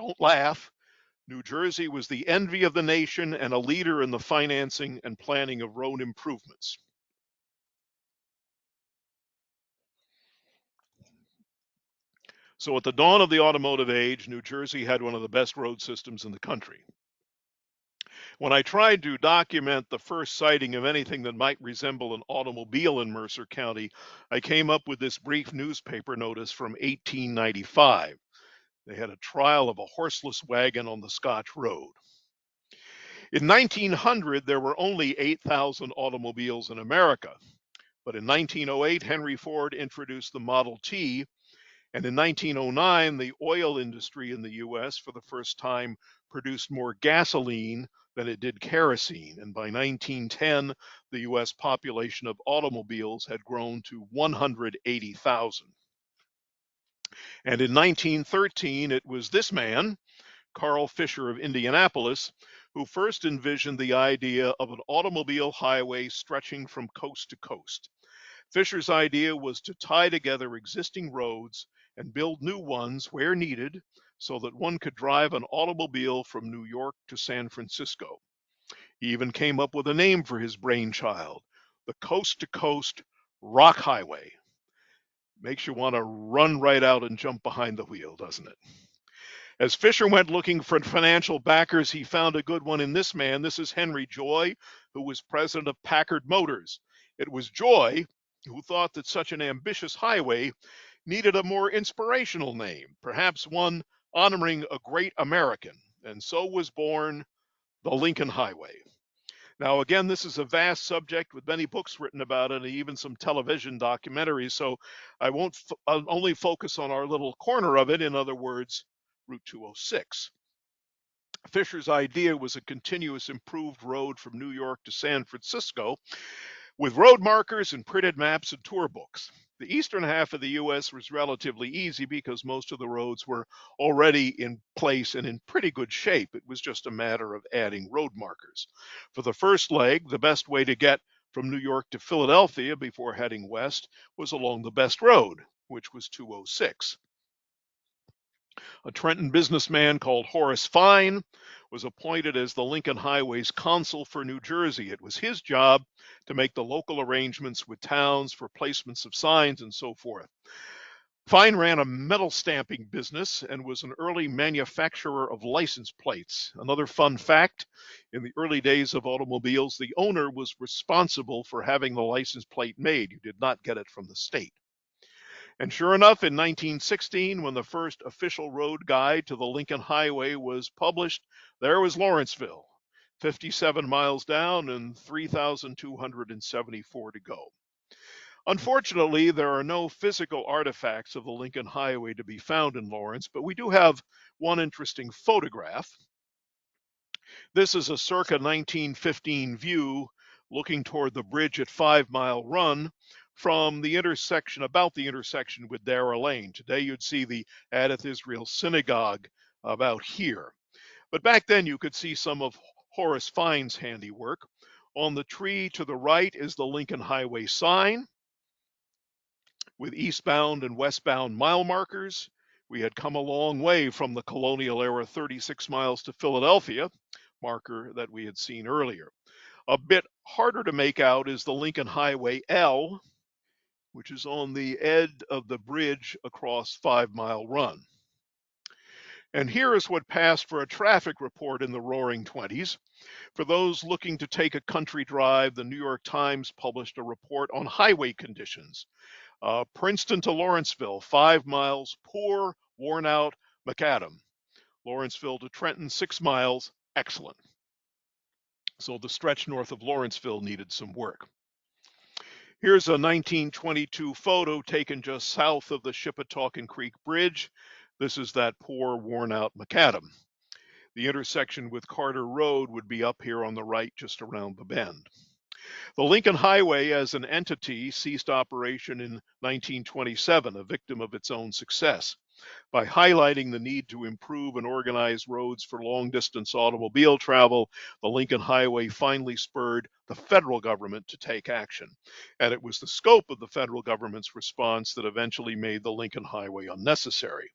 Speaker 2: New Jersey was the envy of the nation and a leader in the financing and planning of road improvements. So at the dawn of the automotive age, New Jersey had one of the best road systems in the country. When I tried to document the first sighting of anything that might resemble an automobile in Mercer County, I came up with this brief newspaper notice from 1895. They had a trial of a horseless wagon on the Scotch Road. In 1900, there were only 8,000 automobiles in America. But in 1908, Henry Ford introduced the Model T, and in 1909, the oil industry in the US for the first time produced more gasoline than it did kerosene. And by 1910, the US population of automobiles had grown to 180,000. And in 1913, it was this man, Carl Fisher of Indianapolis, who first envisioned the idea of an automobile highway stretching from coast to coast. Fisher's idea was to tie together existing roads and build new ones where needed so that one could drive an automobile from New York to San Francisco. He even came up with a name for his brainchild, the Coast to Coast Rock Highway. Makes you want to run right out and jump behind the wheel, doesn't it? As Fisher went looking for financial backers, he found a good one in this man. This is Henry Joy, who was president of Packard Motors. It was Joy who thought that such an ambitious highway needed a more inspirational name, perhaps one honoring a great American. And so was born the Lincoln Highway. Now, again, this is a vast subject with many books written about it and even some television documentaries, so I'll only focus on our little corner of it, in other words, Route 206. Fisher's idea was a continuous improved road from New York to San Francisco with road markers and printed maps and tour books. The eastern half of the U.S. was relatively easy because most of the roads were already in place and in pretty good shape. It was just a matter of adding road markers. For the first leg, the best way to get from New York to Philadelphia before heading west was along the best road, which was 206. A Trenton businessman called Horace Fine was appointed as the Lincoln Highway's consul for New Jersey. It was his job to make the local arrangements with towns for placements of signs and so forth. Fine ran a metal stamping business and was an early manufacturer of license plates. Another fun fact, in the early days of automobiles, the owner was responsible for having the license plate made. You did not get it from the state. And sure enough, in 1916, when the first official road guide to the Lincoln Highway was published, there was Lawrenceville, 57 miles down and 3,274 to go. Unfortunately, there are no physical artifacts of the Lincoln Highway to be found in Lawrence, but we do have one interesting photograph. This is a circa 1915 view looking toward the bridge at 5 Mile Run from the intersection, about the intersection with Dara Lane. Today you'd see the Adath Israel Synagogue about here. But back then you could see some of Horace Fine's handiwork. On the tree to the right is the Lincoln Highway sign with eastbound and westbound mile markers. We had come a long way from the colonial era 36 miles to Philadelphia, marker that we had seen earlier. A bit harder to make out is the Lincoln Highway L, which is on the edge of the bridge across 5 Mile Run. And here is what passed for a traffic report in the Roaring Twenties. For those looking to take a country drive, the New York Times published a report on highway conditions. Princeton to Lawrenceville, 5 miles, poor, worn out, macadam. Lawrenceville to Trenton, 6 miles, excellent. So the stretch north of Lawrenceville needed some work. Here's a 1922 photo taken just south of the Shippatawkin Creek Bridge. This is that poor, worn out macadam. The intersection with Carter Road would be up here on the right, just around the bend. The Lincoln Highway as an entity ceased operation in 1927, a victim of its own success. By highlighting the need to improve and organize roads for long-distance automobile travel, the Lincoln Highway finally spurred the federal government to take action. And it was the scope of the federal government's response that eventually made the Lincoln Highway unnecessary.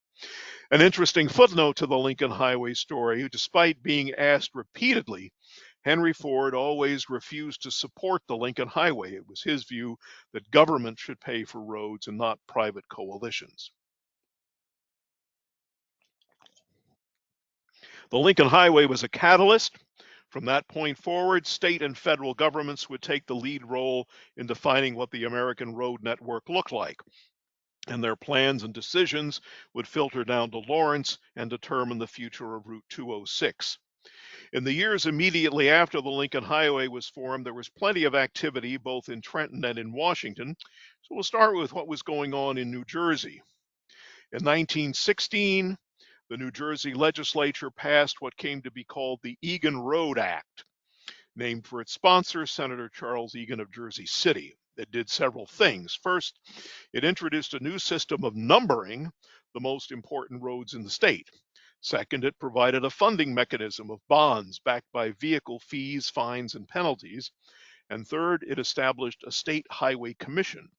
Speaker 2: An interesting footnote to the Lincoln Highway story: despite being asked repeatedly, Henry Ford always refused to support the Lincoln Highway. It was his view that government should pay for roads and not private coalitions. The Lincoln Highway was a catalyst. From that point forward, state and federal governments would take the lead role in defining what the American road network looked like. And their plans and decisions would filter down to Lawrence and determine the future of Route 206. In the years immediately after the Lincoln Highway was formed, there was plenty of activity both in Trenton and in Washington. So we'll start with what was going on in New Jersey. In 1916, the New Jersey legislature passed what came to be called the Egan Road Act, named for its sponsor, Senator Charles Egan of Jersey City. It did several things. First, it introduced a new system of numbering the most important roads in the state. Second, it provided a funding mechanism of bonds backed by vehicle fees, fines, and penalties. And third, it established a state highway commission.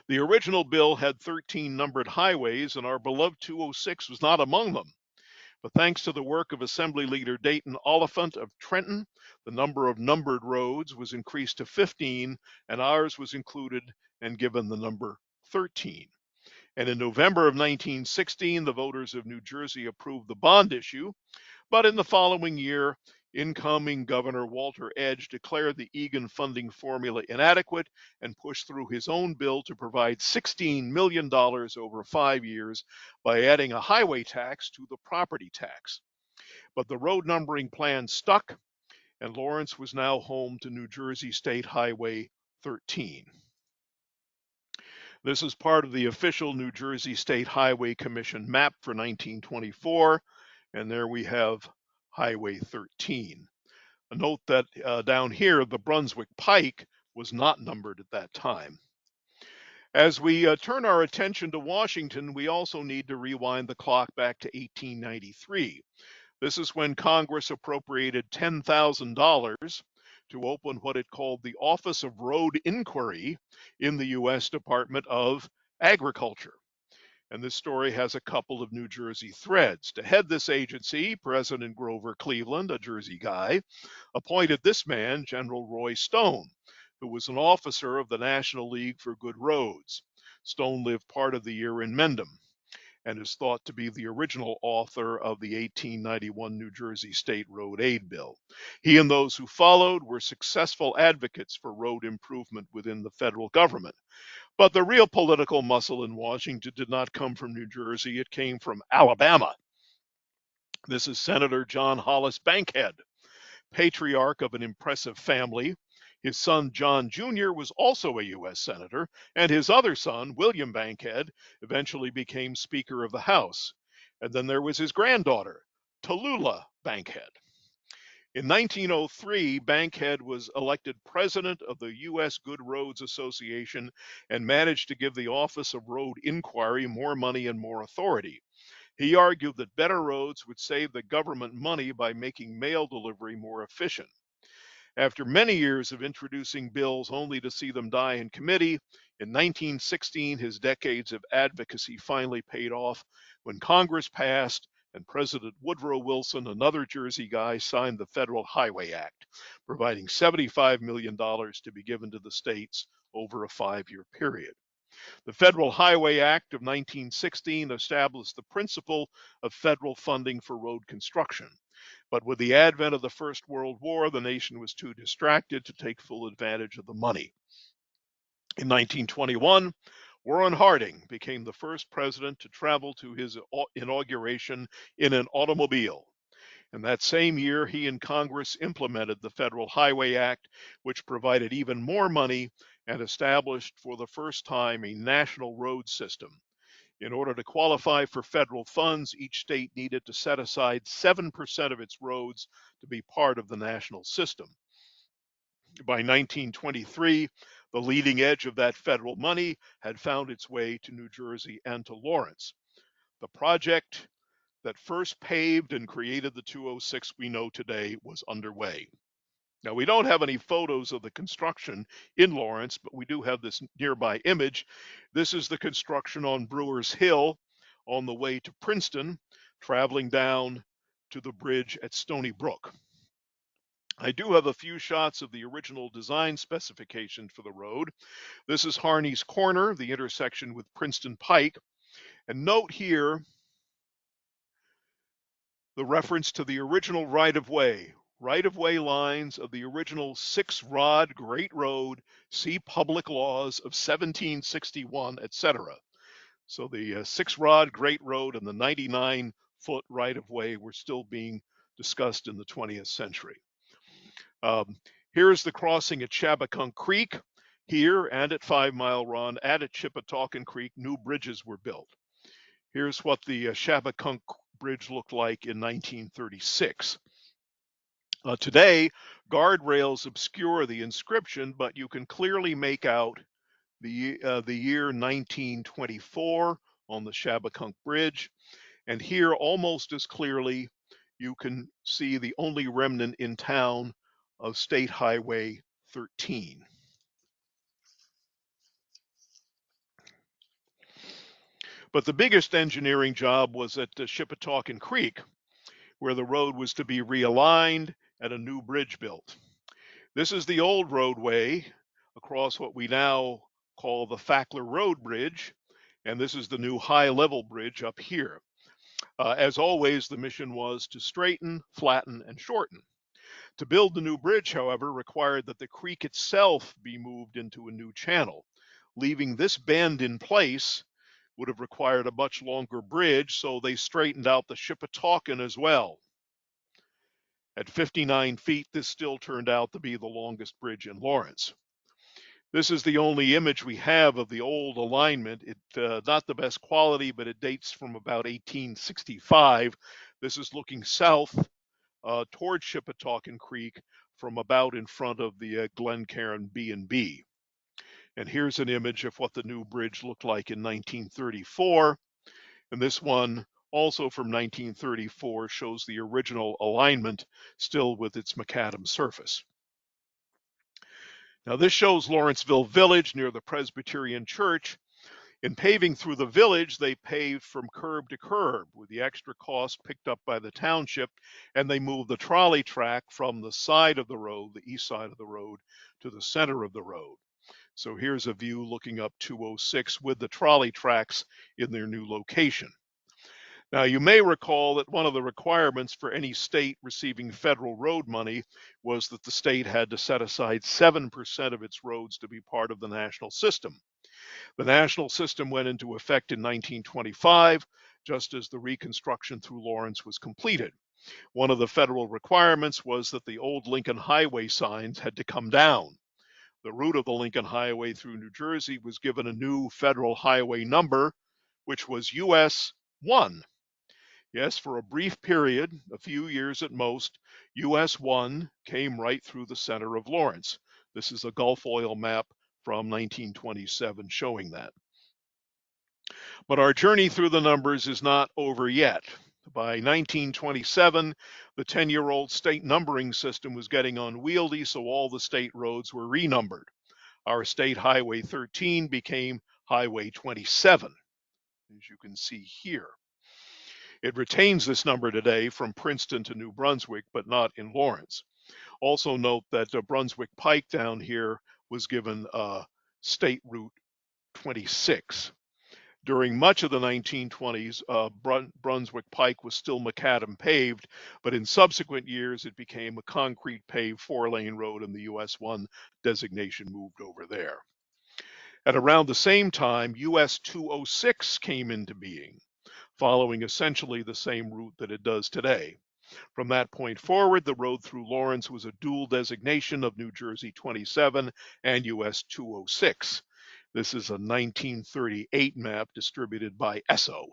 Speaker 2: The original bill had 13 numbered highways, and our beloved 206 was not among them. But thanks to the work of Assembly Leader Dayton Oliphant of Trenton, the number of numbered roads was increased to 15, and ours was included and given the number 13. And in November of 1916, the voters of New Jersey approved the bond issue. But in the following year, incoming Governor Walter Edge declared the Egan funding formula inadequate and pushed through his own bill to provide $16 million over 5 years by adding a highway tax to the property tax. But the road numbering plan stuck, and Lawrence was now home to New Jersey State Highway 13. This is part of the official New Jersey State Highway Commission map for 1924, and there we have Highway 13. A note that down here, the Brunswick Pike was not numbered at that time. As we turn our attention to Washington, we also need to rewind the clock back to 1893. This is when Congress appropriated $10,000 to open what it called the Office of Road Inquiry in the U.S. Department of Agriculture. And this story has a couple of New Jersey threads. To head this agency, President Grover Cleveland, a Jersey guy, appointed this man, General Roy Stone, who was an officer of the National League for Good Roads. Stone lived part of the year in Mendham and is thought to be the original author of the 1891 New Jersey State Road Aid Bill. He and those who followed were successful advocates for road improvement within the federal government. But the real political muscle in Washington did not come from New Jersey, it came from Alabama. This is Senator John Hollis Bankhead, patriarch of an impressive family. His son, John Jr., was also a U.S. Senator, and his other son, William Bankhead, eventually became Speaker of the House. And then there was his granddaughter, Tallulah Bankhead. In 1903, Bankhead was elected president of the U.S. Good Roads Association and managed to give the Office of Road Inquiry more money and more authority. He argued that better roads would save the government money by making mail delivery more efficient. After many years of introducing bills only to see them die in committee, in 1916 his decades of advocacy finally paid off when Congress passed and President Woodrow Wilson, another Jersey guy, signed the Federal Highway Act, providing $75 million to be given to the states over a 5-year period. The Federal Highway Act of 1916 established the principle of federal funding for road construction. But with the advent of the First World War, the nation was too distracted to take full advantage of the money. In 1921, Warren Harding became the first president to travel to his inauguration in an automobile. And that same year, he and Congress implemented the Federal Highway Act, which provided even more money and established for the first time a national road system. In order to qualify for federal funds, each state needed to set aside 7% of its roads to be part of the national system. By 1923, the leading edge of that federal money had found its way to New Jersey and to Lawrence. The project that first paved and created the 206 we know today was underway. Now, we don't have any photos of the construction in Lawrence, but we do have this nearby image. This is the construction on Brewers Hill on the way to Princeton, traveling down to the bridge at Stony Brook. I do have a few shots of the original design specification for the road. This is Harney's Corner, the intersection with Princeton Pike. And note here the reference to the original right-of-way lines of the original 6-rod Great Road, see Public Laws of 1761, etc. So the 6-rod Great Road and the 99-foot right-of-way were still being discussed in the 20th century. Here's the crossing at Shabakunk Creek. Here and at 5 Mile Run and at Chippetawkin Creek, new bridges were built. Here's what the Shabakunk Bridge looked like in 1936. Today, guardrails obscure the inscription, but you can clearly make out the year 1924 on the Shabakunk Bridge. And here, almost as clearly, you can see the only remnant in town of State Highway 13. But the biggest engineering job was at Shippetawkin Creek, where the road was to be realigned and a new bridge built. This is the old roadway across what we now call the Fackler Road Bridge, and this is the new high-level bridge up here. As always, the mission was to straighten, flatten, and shorten. To build the new bridge, however, required that the creek itself be moved into a new channel. Leaving this bend in place would have required a much longer bridge, so they straightened out the Shippetawkin as well. At 59 feet, this still turned out to be the longest bridge in Lawrence. This is the only image we have of the old alignment. Not the best quality, but it dates from about 1865. This is looking south toward Shippetawkin Creek from about in front of the Glencairn B&B. And here's an image of what the new bridge looked like in 1934. And this one, also from 1934, shows the original alignment still with its macadam surface. Now this shows Lawrenceville Village near the Presbyterian Church. In paving through the village, they paved from curb to curb with the extra cost picked up by the township, and they moved the trolley track from the side of the road, the east side of the road, to the center of the road. So here's a view looking up 206 with the trolley tracks in their new location. Now, you may recall that one of the requirements for any state receiving federal road money was that the state had to set aside 7% of its roads to be part of the national system. The national system went into effect in 1925, just as the reconstruction through Lawrence was completed. One of the federal requirements was that the old Lincoln Highway signs had to come down. The route of the Lincoln Highway through New Jersey was given a new federal highway number, which was US 1. Yes, for a brief period, a few years at most, US 1 came right through the center of Lawrence. This is a Gulf oil map from 1927 showing that. But our journey through the numbers is not over yet. By 1927, the 10-year-old state numbering system was getting unwieldy, so all the state roads were renumbered. Our state highway 13 became Highway 27, as you can see here. It retains this number today from Princeton to New Brunswick, but not in Lawrence. Also note that Brunswick Pike down here was given State Route 26. During much of the 1920s, Brunswick Pike was still macadam paved, but in subsequent years it became a concrete paved 4-lane road and the US 1 designation moved over there. At around the same time, US 206 came into being, following essentially the same route that it does today. From that point forward, the road through Lawrence was a dual designation of New Jersey 27 and US 206. This is a 1938 map distributed by ESSO.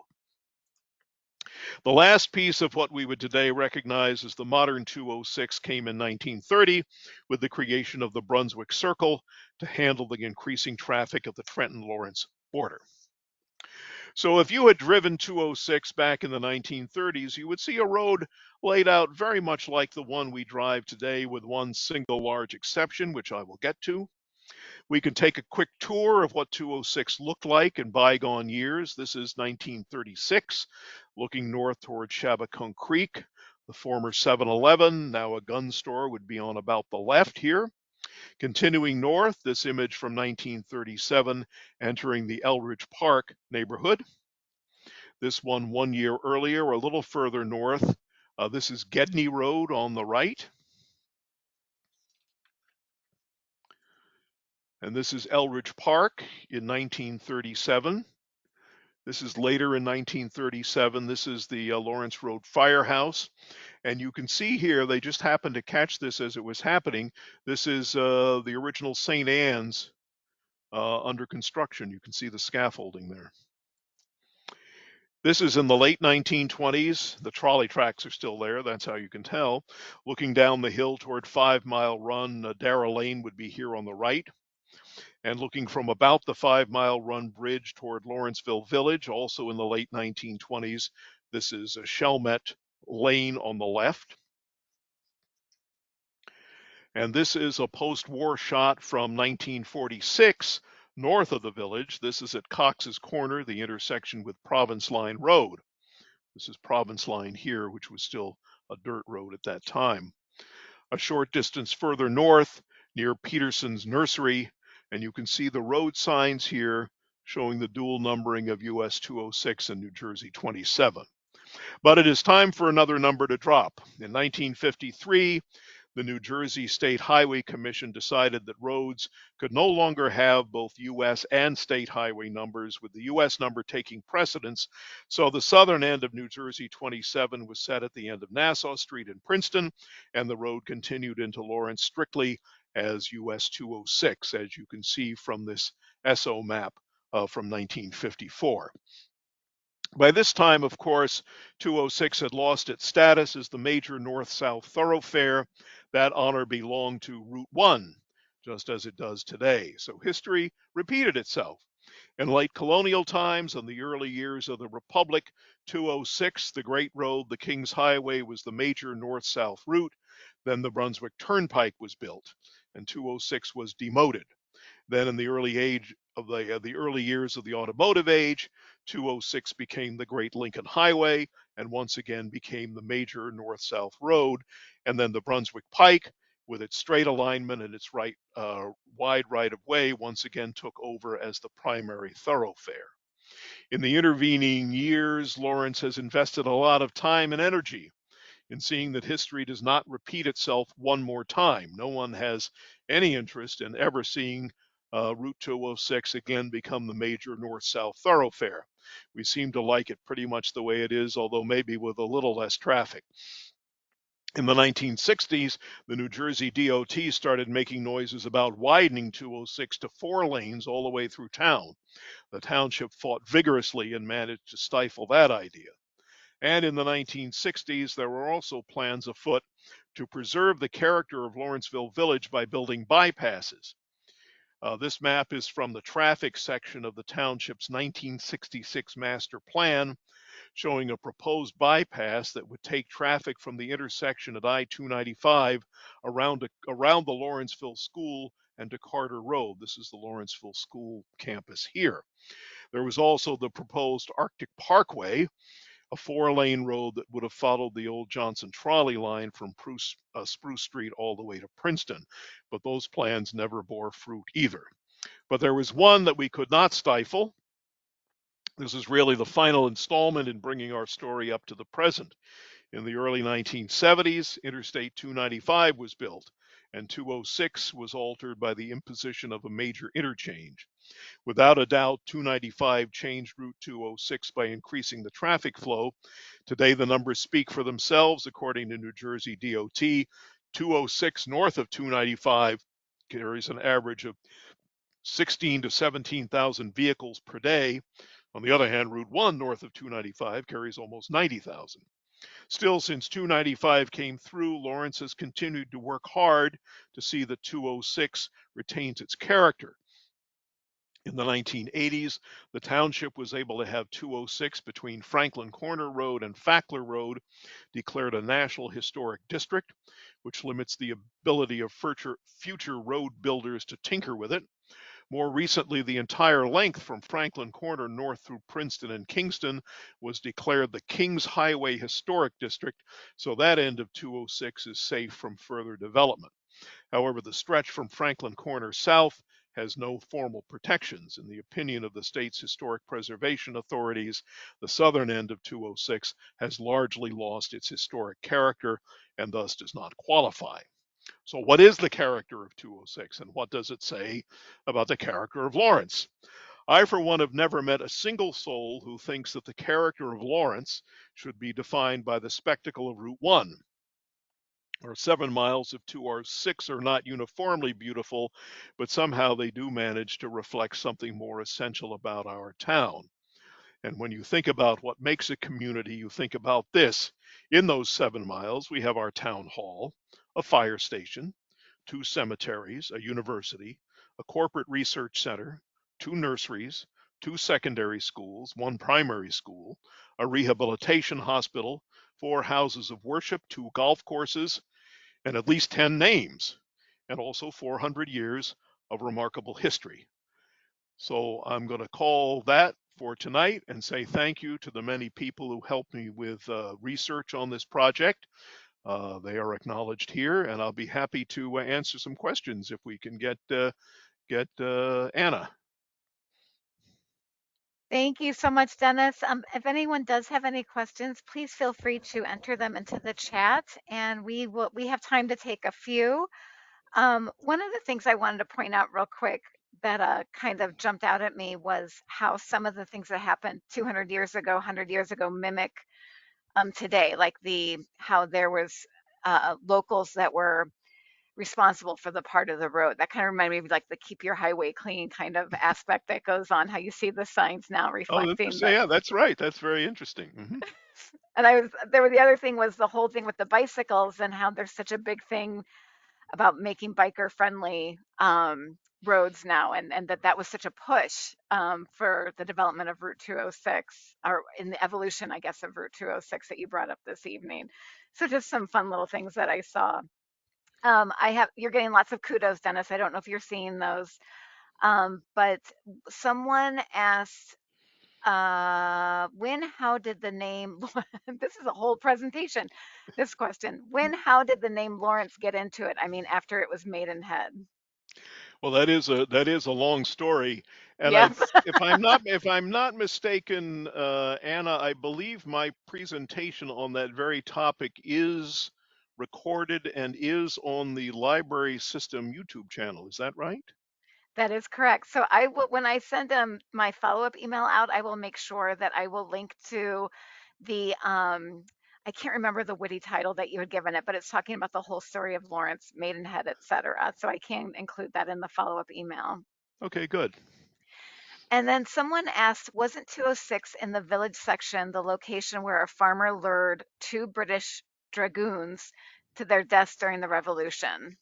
Speaker 2: The last piece of what we would today recognize as the modern 206 came in 1930 with the creation of the Brunswick Circle to handle the increasing traffic of the Trenton-Lawrence border. So if you had driven 206 back in the 1930s, you would see a road laid out very much like the one we drive today, with one single large exception, which I will get to. We can take a quick tour of what 206 looked like in bygone years. This is 1936, looking north toward Shabakunk Creek. The former 7-Eleven, now a gun store, would be on about the left here. Continuing north, this image from 1937, entering the Eldridge Park neighborhood. This one year earlier, a little further north. This is Gedney Road on the right. And this is Eldridge Park in 1937. This is later in 1937. This is the Lawrence Road Firehouse. And you can see here, they just happened to catch this as it was happening. This is the original St. Anne's under construction. You can see the scaffolding there. This is in the late 1920s. The trolley tracks are still there. That's how you can tell. Looking down the hill toward 5 Mile Run, Darrah Lane would be here on the right. And looking from about the 5 Mile Run bridge toward Lawrenceville Village, also in the late 1920s, this is a Chalmette Lane on the left. And this is a post-war shot from 1946 north of the village. This is at Cox's Corner, the intersection with Province Line Road. This is Province Line here, which was still a dirt road at that time. A short distance further north, near Peterson's Nursery, and you can see the road signs here showing the dual numbering of US 206 and New Jersey 27. But it is time for another number to drop. In 1953, the New Jersey State Highway Commission decided that roads could no longer have both U.S. and state highway numbers, with the U.S. number taking precedence. So the southern end of New Jersey 27 was set at the end of Nassau Street in Princeton, and the road continued into Lawrence strictly as US 206, as you can see from this ESSO map from 1954. By this time, of course, 206 had lost its status as the major north-south thoroughfare. That honor belonged to Route 1, just as it does today. So history repeated itself. In late colonial times and the early years of the Republic, 206, the Great Road, the King's Highway, was the major north-south route. Then the Brunswick Turnpike was built, and 206 was demoted. Then in the early years of the automotive age, 206 became the Great Lincoln Highway and once again became the major north-south road. And then the Brunswick Pike, with its straight alignment and its wide right-of-way, once again took over as the primary thoroughfare. In the intervening years, Lawrence has invested a lot of time and energy in seeing that history does not repeat itself one more time. No one has any interest in ever seeing Route 206 again become the major north-south thoroughfare. We seem to like it pretty much the way it is, although maybe with a little less traffic. In the 1960s, the New Jersey DOT started making noises about widening 206 to 4 lanes all the way through town. The township fought vigorously and managed to stifle that idea. And in the 1960s, there were also plans afoot to preserve the character of Lawrenceville Village by building bypasses. This map is from the traffic section of the township's 1966 master plan, showing a proposed bypass that would take traffic from the intersection at I-295 around the Lawrenceville School and to Carter Road. This is the Lawrenceville School campus here. There was also the proposed Arctic Parkway, a 4-lane road that would have followed the old Johnson trolley line from Spruce Street all the way to Princeton. But those plans never bore fruit either. But there was one that we could not stifle. This is really the final installment in bringing our story up to the present. In the early 1970s, Interstate 295 was built, and 206 was altered by the imposition of a major interchange. Without a doubt, 295 changed Route 206 by increasing the traffic flow. Today, the numbers speak for themselves. According to New Jersey DOT, 206 north of 295 carries an average of 16 to 17,000 vehicles per day. On the other hand, Route 1 north of 295 carries almost 90,000. Still, since 295 came through, Lawrence has continued to work hard to see that 206 retains its character. In the 1980s, the township was able to have 206 between Franklin Corner Road and Fackler Road declared a National Historic District, which limits the ability of future road builders to tinker with it. More recently, the entire length from Franklin Corner north through Princeton and Kingston was declared the Kings Highway Historic District, so that end of 206 is safe from further development. However, the stretch from Franklin Corner south has no formal protections. In the opinion of the state's historic preservation authorities, the southern end of 206 has largely lost its historic character and thus does not qualify. So, what is the character of 206 and what does it say about the character of Lawrence? I, for one, have never met a single soul who thinks that the character of Lawrence should be defined by the spectacle of Route 1. Our 7 miles of 206 are not uniformly beautiful, but somehow they do manage to reflect something more essential about our town. And when you think about what makes a community, you think about this. In those 7 miles, we have our town hall, a fire station, 2 cemeteries, a university, a corporate research center, 2 nurseries, 2 secondary schools, 1 primary school, a rehabilitation hospital, 4 houses of worship, 2 golf courses, and at least 10 names, and also 400 years of remarkable history. So I'm going to call that for tonight and say thank you to the many people who helped me with research on this project. They are acknowledged here, and I'll be happy to answer some questions if we can get Anna.
Speaker 3: Thank you so much, Dennis. If anyone does have any questions, please feel free to enter them into the chat, and we have time to take a few. One of the things I wanted to point out real quick that kind of jumped out at me was how some of the things that happened 200 years ago, 100 years ago, mimic today, like how there was locals that were responsible for the part of the road. That kind of reminded me of like the keep your highway clean kind of aspect that goes on, how you see the signs now
Speaker 2: Oh,
Speaker 3: reflecting
Speaker 2: interesting.
Speaker 3: that.
Speaker 2: Yeah, that's right. That's very interesting.
Speaker 3: And the other thing was the whole thing with the bicycles and how there's such a big thing about making biker friendly roads now, and that was such a push for the development of Route 206, or in the evolution, I guess, of Route 206 that you brought up this evening. So just some fun little things that I saw. You're getting lots of kudos, Dennis. I don't know if you're seeing those, but someone asked, how did the name, this is a whole presentation, this question, how did the name Lawrence get into it? I mean, after it was Maidenhead.
Speaker 2: Well, that is a long story, and
Speaker 3: Yep.
Speaker 2: if I'm not mistaken, Anna, I believe my presentation on that very topic is recorded and is on the library system YouTube channel. Is that right?
Speaker 3: That is correct. So when I send my follow-up email out, I will make sure that I will link to the I can't remember the witty title that you had given it, but it's talking about the whole story of Lawrence, Maidenhead, etc. So I can include that in the follow-up email.
Speaker 2: Okay, good.
Speaker 3: And then someone asked, wasn't 206 in the village section the location where a farmer lured two British dragoons to their deaths during the Revolution?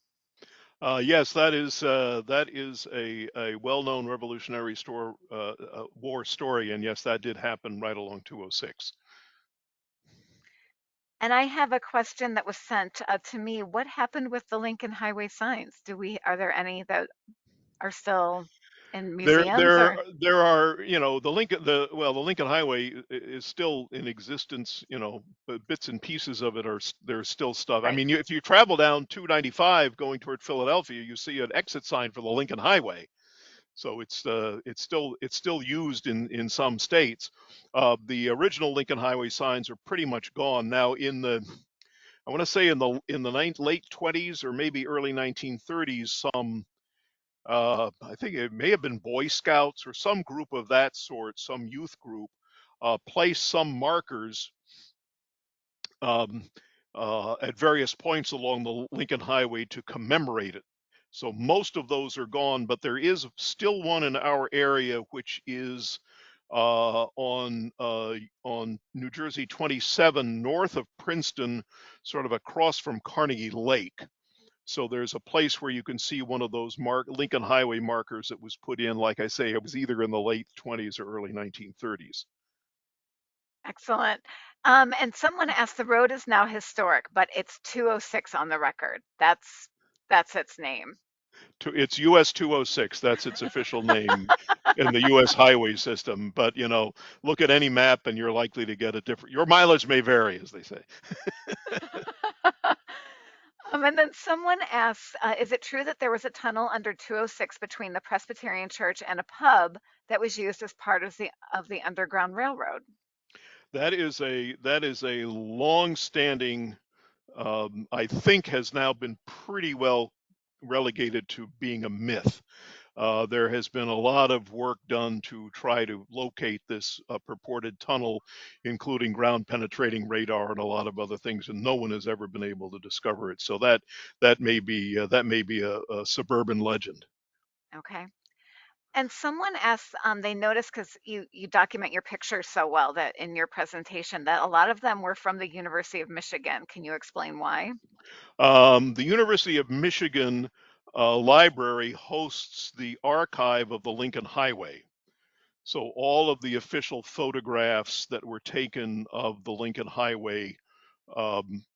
Speaker 2: Yes, that is a well-known Revolutionary War story, and yes, that did happen right along 206.
Speaker 3: And I have a question that was sent to me. What happened with the Lincoln Highway signs? Are there any that are still in
Speaker 2: There,
Speaker 3: museums
Speaker 2: there,
Speaker 3: or?
Speaker 2: there are, the Lincoln Highway is still in existence. But bits and pieces of it there's still stuff. I
Speaker 3: Right.
Speaker 2: mean, if you travel down 295 going toward Philadelphia, you see an exit sign for the Lincoln Highway. So it's still used in some states. The original Lincoln Highway signs are pretty much gone now. I want to say in the late 20s or maybe early 1930s, I think it may have been Boy Scouts or some group of that sort, some youth group, placed some markers um, at various points along the Lincoln Highway to commemorate it. So most of those are gone, but there is still one in our area, which is on New Jersey 27, north of Princeton, sort of across from Carnegie Lake. So there's a place where you can see one of those Lincoln Highway markers that was put in. Like I say, it was either in the late 20s or early 1930s.
Speaker 3: Excellent. And someone asked, the road is now historic, but it's 206 on the record. That's its name.
Speaker 2: It's US 206. That's its official name in the US highway system. But, look at any map and you're likely to get a different, your mileage may vary, as they say.
Speaker 3: And then someone asks, is it true that there was a tunnel under 206 between the Presbyterian Church and a pub that was used as part of the Underground Railroad?
Speaker 2: That is a long-standing, I think, has now been pretty well relegated to being a myth. There has been a lot of work done to try to locate this purported tunnel, including ground penetrating radar and a lot of other things, and no one has ever been able to discover it. So that may be a suburban legend.
Speaker 3: Okay. And someone asks, they noticed because you document your pictures so well that in your presentation that a lot of them were from the University of Michigan. Can you explain why?
Speaker 2: The University of Michigan Library hosts the archive of the Lincoln Highway. So all of the official photographs that were taken of the Lincoln Highway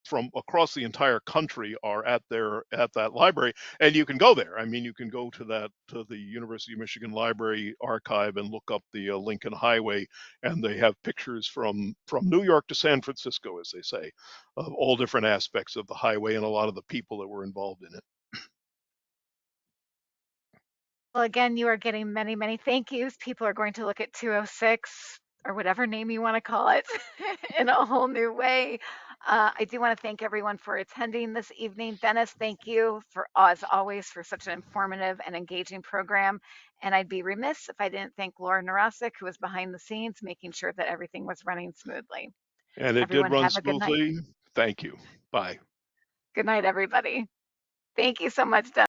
Speaker 2: from across the entire country are at that library, and you can go there. I mean, you can go to the University of Michigan Library archive and look up the Lincoln Highway, and they have pictures from New York to San Francisco, as they say, of all different aspects of the highway and a lot of the people that were involved in it.
Speaker 3: Well, again, you are getting many, many thank yous. People are going to look at 206 or whatever name you want to call it in a whole new way. I do want to thank everyone for attending this evening. Dennis, thank you for, as always, for such an informative and engaging program. And I'd be remiss if I didn't thank Laura Narasic, who was behind the scenes, making sure that everything was running smoothly.
Speaker 2: And it did
Speaker 3: Everyone,
Speaker 2: run
Speaker 3: have a good night.
Speaker 2: smoothly. Thank you. Bye.
Speaker 3: Good night, everybody. Thank you so much, Dennis.